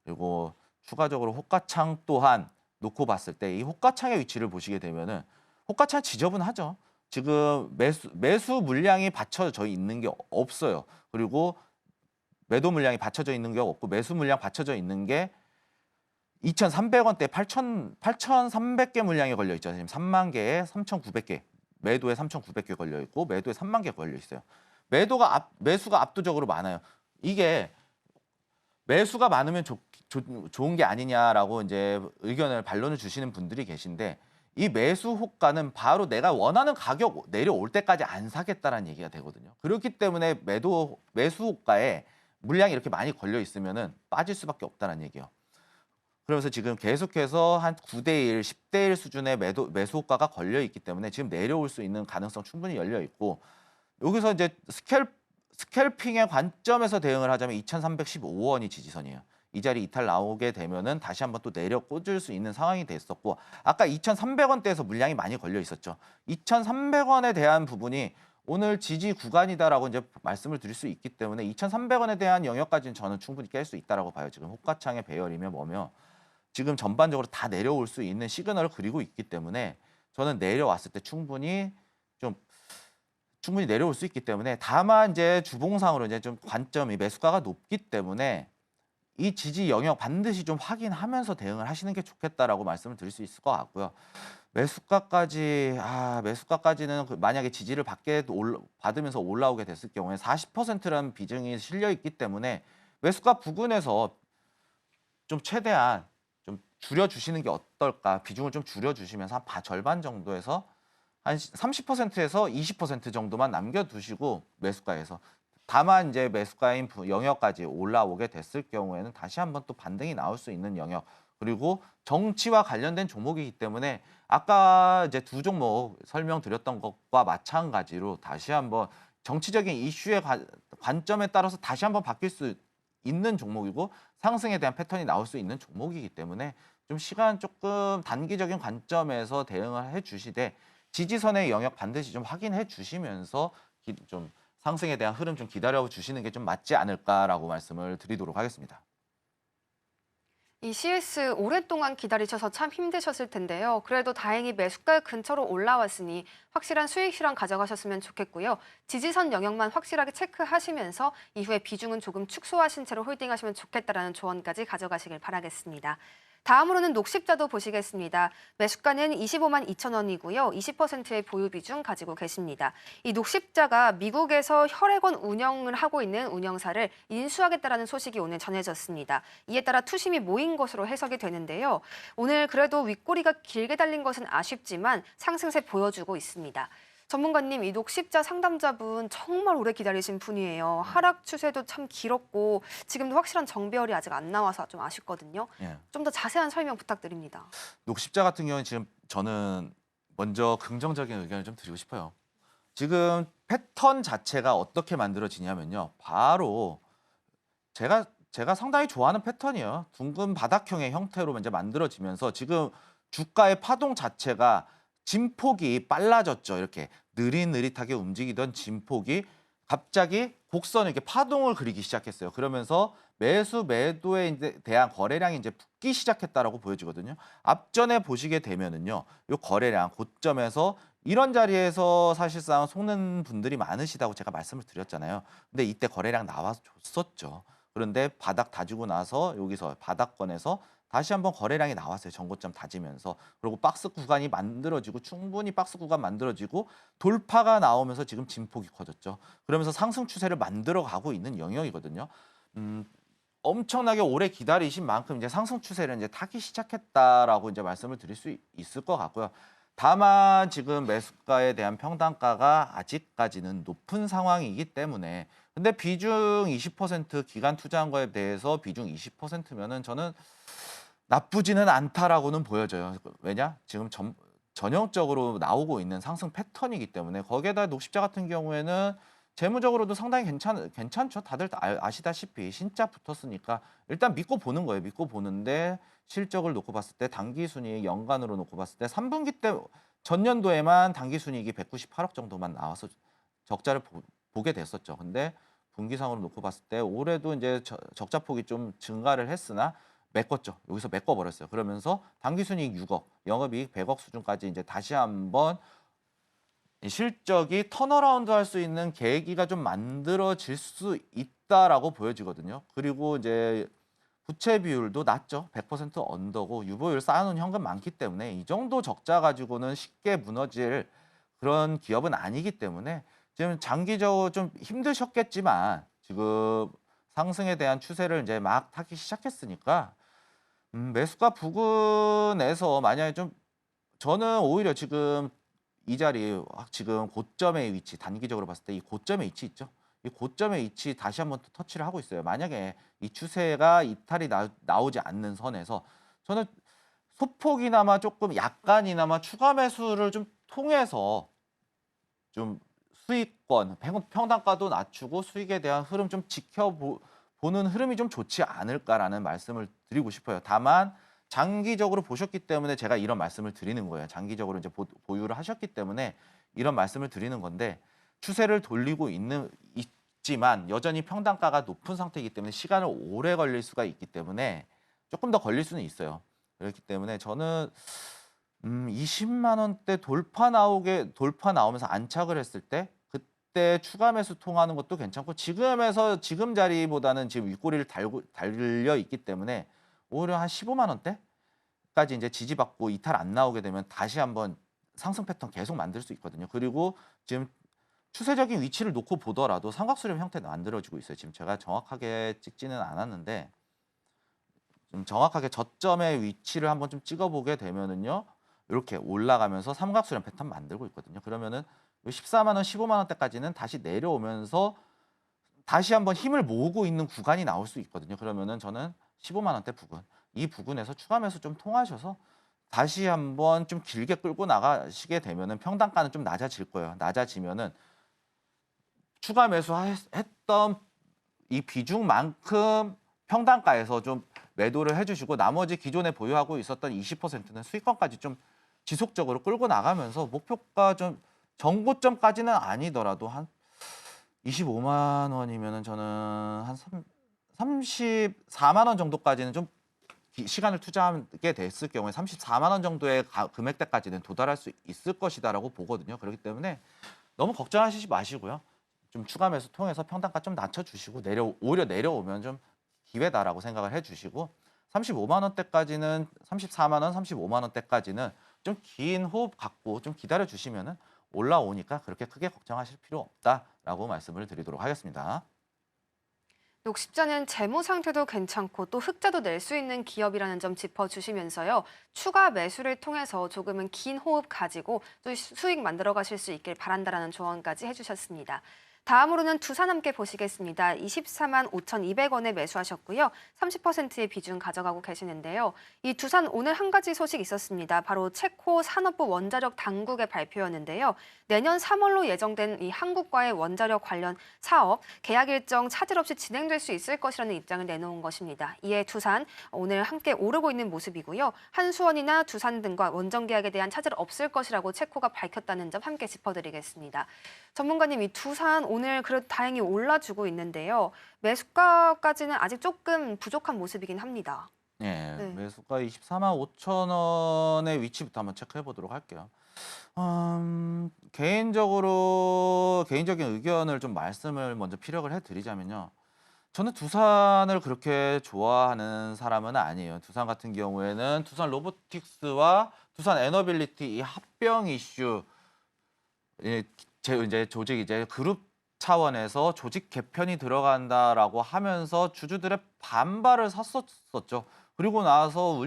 그리고 추가적으로 호가창 또한 놓고 봤을 때 이 호가창의 위치를 보시게 되면은 호가창 지저분하죠. 지금 매수 물량이 받쳐져 있는 게 없어요. 그리고 매도 물량이 받쳐져 있는 게 없고 매수 물량 받쳐져 있는 게 2,300원대 8,300개 물량이 걸려 있죠. 지금 3만 개에 3,900개. 매도에 3,900개 걸려 있고 매도에 3만 개 걸려 있어요. 매수가 압도적으로 많아요. 이게 매수가 많으면 좋은 게 아니냐라고 이제 반론을 주시는 분들이 계신데 이 매수 호가는 바로 내가 원하는 가격 내려올 때까지 안 사겠다라는 얘기가 되거든요. 그렇기 때문에 매수 호가에 물량이 이렇게 많이 걸려 있으면은 빠질 수밖에 없다는 얘기예요. 그러면서 지금 계속해서 한 9대1, 10대1 수준의 매수 호가가 걸려 있기 때문에 지금 내려올 수 있는 가능성 충분히 열려 있고 여기서 이제 스캘핑의 관점에서 대응을 하자면 2,315원이 지지선이에요. 이 자리 이탈 나오게 되면은 다시 한번 또 내려 꽂을 수 있는 상황이 됐었고 아까 2,300원대에서 물량이 많이 걸려 있었죠. 2,300원에 대한 부분이 오늘 지지 구간이다라고 이제 말씀을 드릴 수 있기 때문에 2,300원에 대한 영역까지는 저는 충분히 깰 수 있다라고 봐요. 지금 호가창의 배열이며 뭐며 지금 전반적으로 다 내려올 수 있는 시그널을 그리고 있기 때문에 저는 내려왔을 때 충분히 내려올 수 있기 때문에 다만 이제 주봉상으로 이제 좀 관점이 매수가가 높기 때문에 이 지지 영역 반드시 좀 확인하면서 대응을 하시는 게 좋겠다라고 말씀을 드릴 수 있을 것 같고요. 매수가까지는 만약에 지지를 받으면서 올라오게 됐을 경우에 40%라는 비중이 실려 있기 때문에 매수가 부근에서 좀 최대한 좀 줄여주시는 게 어떨까? 비중을 좀 줄여주시면서 한 절반 정도에서 한 30%에서 20% 정도만 남겨두시고 매수가에서 다만 이제 매수가인 영역까지 올라오게 됐을 경우에는 다시 한번 또 반등이 나올 수 있는 영역 그리고 정치와 관련된 종목이기 때문에 아까 이제 두 종목 설명드렸던 것과 마찬가지로 다시 한번 정치적인 이슈의 관점에 따라서 다시 한번 바뀔 수 있는 종목이고 상승에 대한 패턴이 나올 수 있는 종목이기 때문에 좀 시간 조금 단기적인 관점에서 대응을 해주시되 지지선의 영역 반드시 좀 확인해 주시면서 좀 상승에 대한 흐름 좀 기다려 주시는 게 좀 맞지 않을까라고 말씀을 드리도록 하겠습니다. 이 CS 오랫동안 기다리셔서 참 힘드셨을 텐데요. 그래도 다행히 매수가 근처로 올라왔으니 확실한 수익 실현 가져가셨으면 좋겠고요. 지지선 영역만 확실하게 체크하시면서 이후에 비중은 조금 축소하신 채로 홀딩하시면 좋겠다라는 조언까지 가져가시길 바라겠습니다. 다음으로는 녹십자도 보시겠습니다. 매수가는 25만 2천 원이고요. 20%의 보유 비중 가지고 계십니다. 이 녹십자가 미국에서 혈액원 운영을 하고 있는 운영사를 인수하겠다라는 소식이 오늘 전해졌습니다. 이에 따라 투심이 모인 것으로 해석이 되는데요. 오늘 그래도 윗꼬리가 길게 달린 것은 아쉽지만 상승세 보여주고 있습니다. 전문가님, 이 녹십자 상담자분 정말 오래 기다리신 분이에요. 하락 추세도 참 길었고 지금도 확실한 정배열이 아직 안 나와서 좀 아쉽거든요. 예. 좀 더 자세한 설명 부탁드립니다. 녹십자 같은 경우는 지금 저는 먼저 긍정적인 의견을 좀 드리고 싶어요. 지금 패턴 자체가 어떻게 만들어지냐면요. 바로 제가 상당히 좋아하는 패턴이에요. 둥근 바닥형의 형태로 이제 만들어지면서 지금 주가의 파동 자체가 진폭이 빨라졌죠. 이렇게 느릿느릿하게 움직이던 진폭이 갑자기 곡선을 이렇게 파동을 그리기 시작했어요. 그러면서 매수 매도에 이제 대한 거래량이 이제 붙기 시작했다라고 보여지거든요. 앞전에 보시게 되면은요, 요 거래량 고점에서 이런 자리에서 사실상 속는 분들이 많으시다고 제가 말씀을 드렸잖아요. 근데 이때 거래량 나와서 줬었죠. 그런데 바닥 다지고 나서 여기서 바닥권에서 다시 한번 거래량이 나왔어요. 전고점 다지면서. 그리고 박스 구간이 만들어지고 충분히 박스 구간 만들어지고 돌파가 나오면서 지금 진폭이 커졌죠. 그러면서 상승 추세를 만들어 가고 있는 영역이거든요. 엄청나게 오래 기다리신 만큼 이제 상승 추세를 이제 타기 시작했다라고 이제 말씀을 드릴 수 있을 것 같고요. 다만 지금 매수가에 대한 평단가가 아직까지는 높은 상황이기 때문에 근데 비중 20% 기간 투자한 거에 대해서 비중 20%면은 저는 나쁘지는 않다라고는 보여져요. 왜냐? 지금 전형적으로 나오고 있는 상승 패턴이기 때문에 거기에다 녹십자 같은 경우에는 재무적으로도 상당히 괜찮죠. 다들 아시다시피 신자 붙었으니까 일단 믿고 보는 거예요. 믿고 보는데 실적을 놓고 봤을 때 당기순이익 연간으로 놓고 봤을 때 3분기 때 전년도에만 당기순이익이 198억 정도만 나와서 적자를 보게 됐었죠. 근데 분기상으로 놓고 봤을 때 올해도 이제 적자폭이 좀 증가를 했으나 메꿨죠. 여기서 메꿔버렸어요. 그러면서 당기순이익 6억, 영업이익 100억 수준까지 이제 다시 한번 실적이 턴어라운드 할 수 있는 계기가 좀 만들어질 수 있다라고 보여지거든요. 그리고 이제 부채 비율도 낮죠. 100% 언더고 유보율 쌓아놓은 현금 많기 때문에 이 정도 적자 가지고는 쉽게 무너질 그런 기업은 아니기 때문에 지금 장기적으로 좀 힘드셨겠지만 지금 상승에 대한 추세를 이제 막 타기 시작했으니까 매수가 부근에서 만약에 좀 저는 오히려 지금 이 자리 지금 고점의 위치 단기적으로 봤을 때 이 고점의 위치 있죠. 이 고점의 위치 다시 한번 또 터치를 하고 있어요. 만약에 이 추세가 이탈이 나오지 않는 선에서 저는 소폭이나마 조금 약간이나마 추가 매수를 좀 통해서 좀 수익권 평단가도 낮추고 수익에 대한 흐름 좀 지켜보는 흐름이 좀 좋지 않을까라는 말씀을 드리고 싶어요. 다만 장기적으로 보셨기 때문에 제가 이런 말씀을 드리는 거예요. 장기적으로 이제 보유를 하셨기 때문에 이런 말씀을 드리는 건데 추세를 돌리고 있지만 여전히 평단가가 높은 상태이기 때문에 시간을 오래 걸릴 수가 있기 때문에 조금 더 걸릴 수는 있어요. 그렇기 때문에 저는 20만 원대 돌파 나오면서 안착을 했을 때 그때 추가 매수 통하는 것도 괜찮고 지금 자리보다는 지금 윗꼬리를 달려 있기 때문에 오히려 한 15만 원대까지 이제 지지받고 이탈 안 나오게 되면 다시 한번 상승 패턴 계속 만들 수 있거든요. 그리고 지금 추세적인 위치를 놓고 보더라도 삼각수렴 형태가 만들어지고 있어요. 지금 제가 정확하게 찍지는 않았는데 좀 정확하게 저점의 위치를 한번 좀 찍어보게 되면은요. 이렇게 올라가면서 삼각수렴 패턴 만들고 있거든요. 그러면은 14만 원, 15만 원대까지는 다시 내려오면서 다시 한번 힘을 모으고 있는 구간이 나올 수 있거든요. 그러면은 저는 15만 원대 부근, 이 부근에서 추가 매수 좀 통하셔서 다시 한번 좀 길게 끌고 나가시게 되면은 평단가는 좀 낮아질 거예요. 낮아지면은 추가 매수했던 이 비중만큼 평단가에서 좀 매도를 해주시고 나머지 기존에 보유하고 있었던 20%는 수익권까지 좀 지속적으로 끌고 나가면서 목표가 좀 전고점까지는 아니더라도 한 25만 원이면은 저는 한 34만 원 정도까지는 좀 시간을 투자하게 됐을 경우에 34만 원 정도의 금액대까지는 도달할 수 있을 것이다라고 보거든요. 그렇기 때문에 너무 걱정하시지 마시고요. 좀 추가 매수 통해서 평단가 좀 낮춰주시고 오히려 내려오면 좀 기회다라고 생각을 해주시고 35만 원대까지는 34만 원, 35만 원대까지는 좀 긴 호흡 갖고 좀 기다려 주시면은 올라오니까 그렇게 크게 걱정하실 필요 없다라고 말씀을 드리도록 하겠습니다. 녹십자는 재무 상태도 괜찮고 또 흑자도 낼 수 있는 기업이라는 점 짚어주시면서요. 추가 매수를 통해서 조금은 긴 호흡 가지고 또 수익 만들어 가실 수 있길 바란다라는 조언까지 해주셨습니다. 다음으로는 두산 함께 보시겠습니다. 24만 5,200원에 매수하셨고요. 30%의 비중 가져가고 계시는데요. 이 두산 오늘 한 가지 소식 있었습니다. 바로 체코 산업부 원자력 당국의 발표였는데요. 내년 3월로 예정된 이 한국과의 원자력 관련 사업 계약 일정 차질 없이 진행될 수 있을 것이라는 입장을 내놓은 것입니다. 이에 두산 오늘 함께 오르고 있는 모습이고요. 한수원이나 두산 등과 원전 계약에 대한 차질 없을 것이라고 체코가 밝혔다는 점 함께 짚어드리겠습니다. 전문가님, 이 두산 오늘 그래도 다행히 올라주고 있는데요. 매수가까지는 아직 조금 부족한 모습이긴 합니다. 네, 네. 매수가 24만 5천 원의 위치부터 한번 체크해 보도록 할게요. 개인적인 의견을 좀 말씀을 먼저 피력을 해드리자면요. 저는 두산을 그렇게 좋아하는 사람은 아니에요. 두산 같은 경우에는 두산 로보틱스와 두산 에너빌리티 이 합병 이슈, 이제 조직 이제 그룹 차원에서 조직 개편이 들어간다라고 하면서 주주들의 반발을 샀었죠. 그리고 나서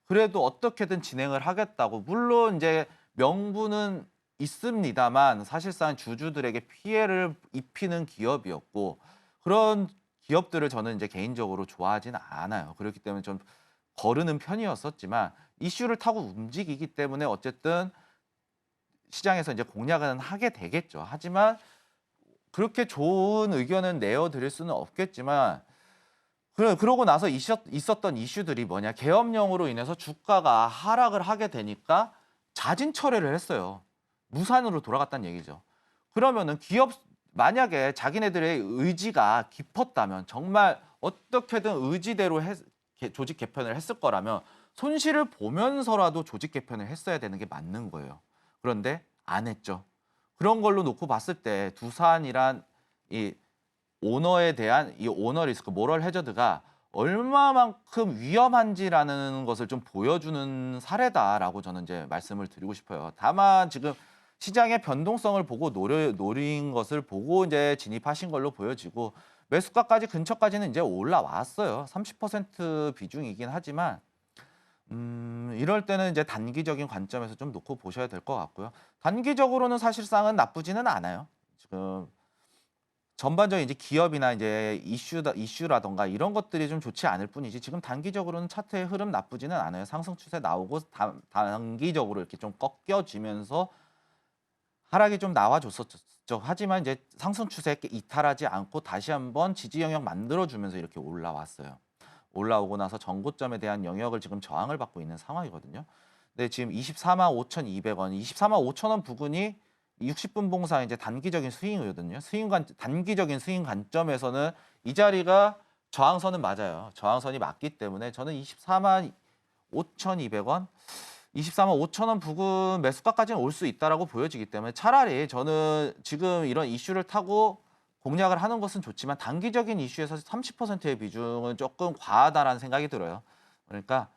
그래도 어떻게든 진행을 하겠다고 물론 이제 명분은 있습니다만 사실상 주주들에게 피해를 입히는 기업이었고 그런 기업들을 저는 이제 개인적으로 좋아하진 않아요. 그렇기 때문에 좀 거르는 편이었었지만 이슈를 타고 움직이기 때문에 어쨌든 시장에서 이제 공략은 하게 되겠죠. 하지만 그렇게 좋은 의견은 내어드릴 수는 없겠지만 그러고 나서 있었던 이슈들이 뭐냐. 계엄령으로 인해서 주가가 하락을 하게 되니까 자진 철회를 했어요. 무산으로 돌아갔다는 얘기죠. 그러면은 만약에 자기네들의 의지가 깊었다면 정말 어떻게든 의지대로 조직 개편을 했을 거라면 손실을 보면서라도 조직 개편을 했어야 되는 게 맞는 거예요. 그런데 안 했죠. 그런 걸로 놓고 봤을 때 두산이란 이 오너에 대한 이 오너 리스크, 모럴 해저드가 얼마만큼 위험한지라는 것을 좀 보여주는 사례다라고 저는 이제 말씀을 드리고 싶어요. 다만 지금 시장의 변동성을 보고 노린 것을 보고 이제 진입하신 걸로 보여지고 매수가까지 근처까지는 이제 올라왔어요. 30% 비중이긴 하지만 이럴 때는 이제 단기적인 관점에서 좀 놓고 보셔야 될 것 같고요. 단기적으로는 사실상은 나쁘지는 않아요. 지금 전반적인 이제 기업이나 이제 이슈라던가 이런 것들이 좀 좋지 않을 뿐이지 지금 단기적으로는 차트의 흐름 나쁘지는 않아요. 상승 추세 나오고 단기적으로 이렇게 좀 꺾여지면서 하락이 좀 나와줬었죠. 하지만 이제 상승 추세에 이탈하지 않고 다시 한번 지지 영역 만들어주면서 이렇게 올라왔어요. 올라오고 나서 전고점에 대한 영역을 지금 저항을 받고 있는 상황이거든요. 근데 지금 24만 5,200원, 24만 5천 원 부근이 60분 봉사 이제 단기적인 스윙이거든요. 단기적인 스윙 관점에서는 이 자리가 저항선은 맞아요. 저항선이 맞기 때문에 저는 24만 5,200원, 24만 5천 원 부근 매수가까지는 올 수 있다라고 보여지기 때문에 차라리 저는 지금 이런 이슈를 타고 공략을 하는 것은 좋지만 단기적인 이슈에서 30%의 비중은 조금 과하다라는 생각이 들어요. 그러니까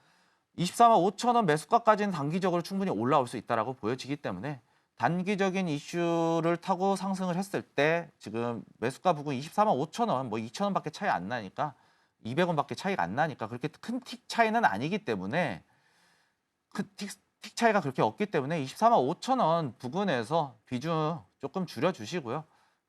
24만 5천 원 매수가까지는 단기적으로 충분히 올라올 수 있다라고 보여지기 때문에 단기적인 이슈를 타고 상승을 했을 때 지금 매수가 부근 24만 5천 원, 뭐 2천 원밖에 차이 안 나니까 200원밖에 차이가 안 나니까 그렇게 큰 틱 차이는 아니기 때문에 틱 차이가 그렇게 없기 때문에 24만 5천 원 부근에서 비중 조금 줄여주시고요.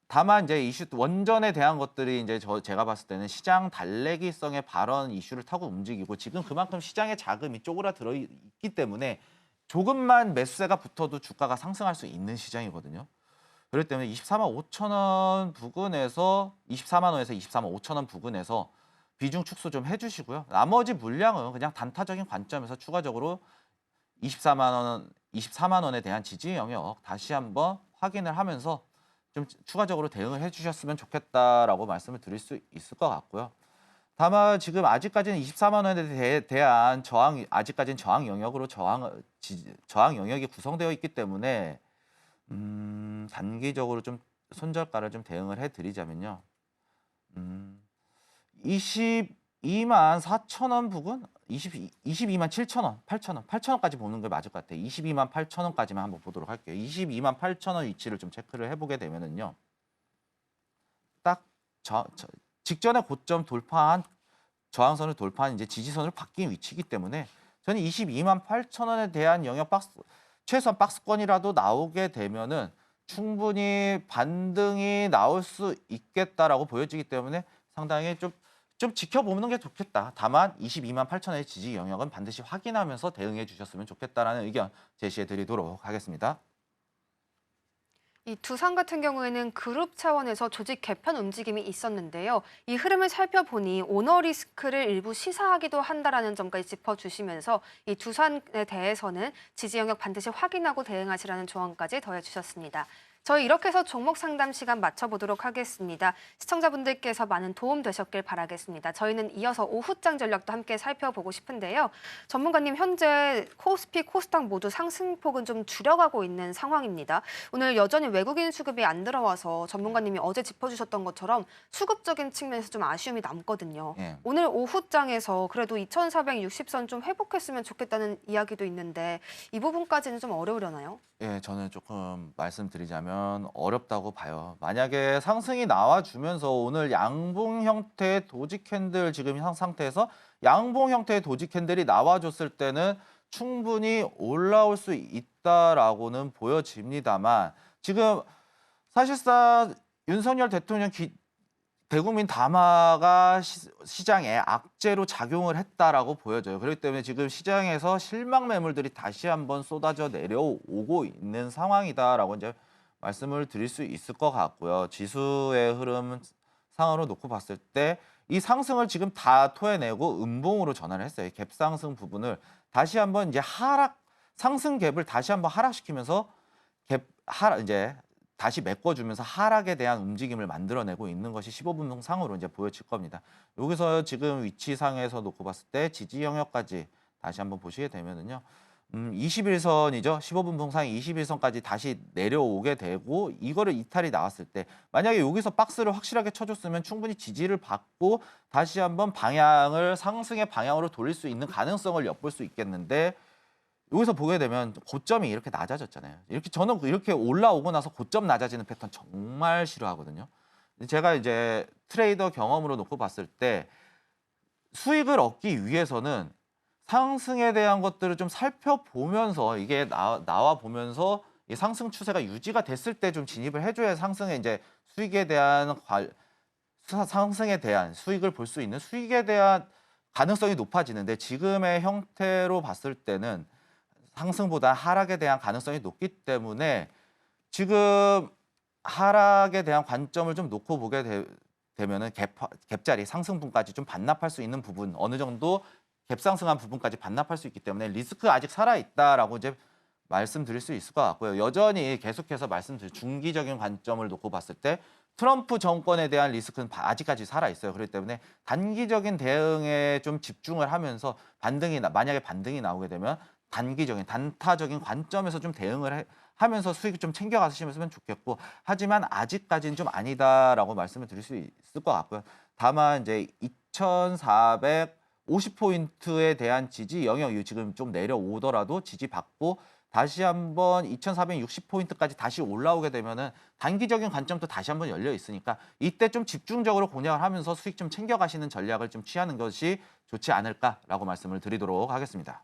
다만 이제 원전에 대한 것들이 이제 제가 봤을 때는 시장 달래기성의 발언 이슈를 타고 움직이고 지금 그만큼 시장의 자금이 쪼그라들어 있기 때문에 조금만 매수세가 붙어도 주가가 상승할 수 있는 시장이거든요. 그렇기 때문에 24만 5천 원 부근에서 24만 원에서 24만 5천 원 부근에서 비중 축소 좀 해주시고요. 나머지 물량은 그냥 단타적인 관점에서 추가적으로 24만 원에 대한 지지 영역 다시 한번 확인을 하면서 좀 추가적으로 대응을 해주셨으면 좋겠다라고 말씀을 드릴 수 있을 것 같고요. 다만 지금 아직까지는 24만 원에 대한 아직까지는 저항 영역으로 저항 영역이 구성되어 있기 때문에 단기적으로 좀 손절가를 좀 대응을 해드리자면요. 22만 4천 원 부근? 22만 7천 원, 8천 원, 8천 원까지 보는 게 맞을 것 같아요. 22만 8천 원까지만 한번 보도록 할게요. 22만 8천 원 위치를 좀 체크를 해보게 되면은요. 딱 직전에 고점 돌파한 저항선을 돌파한 이제 지지선으로 바뀐 위치이기 때문에 저는 22만 8천 원에 대한 영역 최소한 박스권이라도 나오게 되면은 충분히 반등이 나올 수 있겠다라고 보여지기 때문에 상당히 좀 지켜보는 게 좋겠다. 다만 22만 8천 원의 지지 영역은 반드시 확인하면서 대응해 주셨으면 좋겠다라는 의견 제시해 드리도록 하겠습니다. 이 두산 같은 경우에는 그룹 차원에서 조직 개편 움직임이 있었는데요. 이 흐름을 살펴보니 오너 리스크를 일부 시사하기도 한다라는 점까지 짚어주시면서 이 두산에 대해서는 지지 영역 반드시 확인하고 대응하시라는 조언까지 더해주셨습니다. 저희 이렇게 해서 종목 상담 시간 맞춰보도록 하겠습니다. 시청자분들께서 많은 도움 되셨길 바라겠습니다. 저희는 이어서 오후장 전략도 함께 살펴보고 싶은데요. 전문가님, 현재 코스피, 코스닥 모두 상승폭은 좀 줄여가고 있는 상황입니다. 오늘 여전히 외국인 수급이 안 들어와서 전문가님이 어제 짚어주셨던 것처럼 수급적인 측면에서 좀 아쉬움이 남거든요. 예. 오늘 오후장에서 그래도 2460선 좀 회복했으면 좋겠다는 이야기도 있는데 이 부분까지는 좀 어려우려나요? 예, 저는 조금 말씀드리자면 어렵다고 봐요. 만약에 상승이 나와주면서 오늘 양봉 형태의 도지 캔들 지금 상태에서 양봉 형태의 도지 캔들이 나와줬을 때는 충분히 올라올 수 있다라고는 보여집니다만 지금 사실상 윤석열 대통령 대국민 담화가 시장에 악재로 작용을 했다라고 보여져요. 그렇기 때문에 지금 시장에서 실망 매물들이 다시 한번 쏟아져 내려오고 있는 상황이다라고 이제 말씀을 드릴 수 있을 것 같고요. 지수의 흐름 상으로 놓고 봤을 때 이 상승을 지금 다 토해내고 음봉으로 전환을 했어요. 갭 상승 부분을 다시 한번 이제 상승 갭을 다시 한번 하락시키면서 이제 다시 메꿔주면서 하락에 대한 움직임을 만들어내고 있는 것이 15분봉 상으로 이제 보여질 겁니다. 여기서 지금 위치상에서 놓고 봤을 때 지지 영역까지 다시 한번 보시게 되면은요. 21선이죠. 15분봉 상 21선까지 다시 내려오게 되고 이거를 이탈이 나왔을 때 만약에 여기서 박스를 확실하게 쳐줬으면 충분히 지지를 받고 다시 한번 상승의 방향으로 돌릴 수 있는 가능성을 엿볼 수 있겠는데 여기서 보게 되면 고점이 이렇게 낮아졌잖아요. 저는 이렇게 올라오고 나서 고점 낮아지는 패턴 정말 싫어하거든요. 제가 이제 트레이더 경험으로 놓고 봤을 때 수익을 얻기 위해서는 상승에 대한 것들을 좀 살펴보면서 이게 나와 보면서 이 상승 추세가 유지가 됐을 때 좀 진입을 해줘야 상승에 이제 상승에 대한 수익을 볼 수 있는 수익에 대한 가능성이 높아지는데 지금의 형태로 봤을 때는 상승보다 하락에 대한 가능성이 높기 때문에 지금 하락에 대한 관점을 좀 놓고 보게 되면은 갭자리 상승분까지 좀 반납할 수 있는 부분 어느 정도 갭 상승한 부분까지 반납할 수 있기 때문에 리스크 아직 살아 있다라고 이제 말씀드릴 수 있을 것 같고요. 여전히 계속해서 중기적인 관점을 놓고 봤을 때 트럼프 정권에 대한 리스크는 아직까지 살아 있어요. 그렇기 때문에 단기적인 대응에 좀 집중을 하면서 만약에 반등이 나오게 되면 단타적인 관점에서 좀 대응을 하면서 수익을 좀 챙겨가시면 좋겠고 하지만 아직까지는 좀 아니다라고 말씀을 드릴 수 있을 것 같고요. 다만 이제 2450포인트에 대한 지지 영역이 지금 좀 내려오더라도 지지받고 다시 한번 2460포인트까지 다시 올라오게 되면은 단기적인 관점도 다시 한번 열려 있으니까 이때 좀 집중적으로 공략을 하면서 수익 좀 챙겨가시는 전략을 좀 취하는 것이 좋지 않을까라고 말씀을 드리도록 하겠습니다.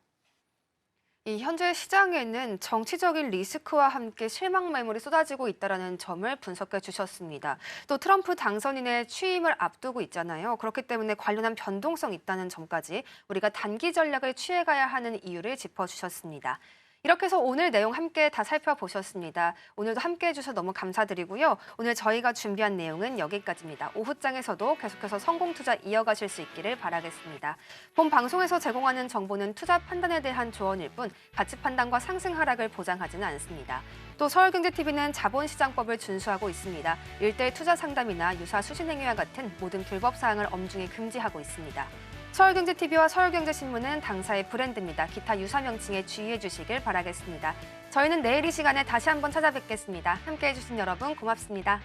이 현재 시장에는 정치적인 리스크와 함께 실망 매물이 쏟아지고 있다는 점을 분석해 주셨습니다. 또 트럼프 당선인의 취임을 앞두고 있잖아요. 그렇기 때문에 관련한 변동성이 있다는 점까지 우리가 단기 전략을 취해가야 하는 이유를 짚어주셨습니다. 이렇게 해서 오늘 내용 함께 다 살펴보셨습니다. 오늘도 함께 해주셔서 너무 감사드리고요. 오늘 저희가 준비한 내용은 여기까지입니다. 오후장에서도 계속해서 성공 투자 이어가실 수 있기를 바라겠습니다. 본 방송에서 제공하는 정보는 투자 판단에 대한 조언일 뿐 가치 판단과 상승 하락을 보장하지는 않습니다. 또 서울경제TV는 자본시장법을 준수하고 있습니다. 일대일 투자 상담이나 유사 수신행위와 같은 모든 불법 사항을 엄중히 금지하고 있습니다. 서울경제TV와 서울경제신문은 당사의 브랜드입니다. 기타 유사 명칭에 주의해 주시길 바라겠습니다. 저희는 내일 이 시간에 다시 한번 찾아뵙겠습니다. 함께해 주신 여러분 고맙습니다.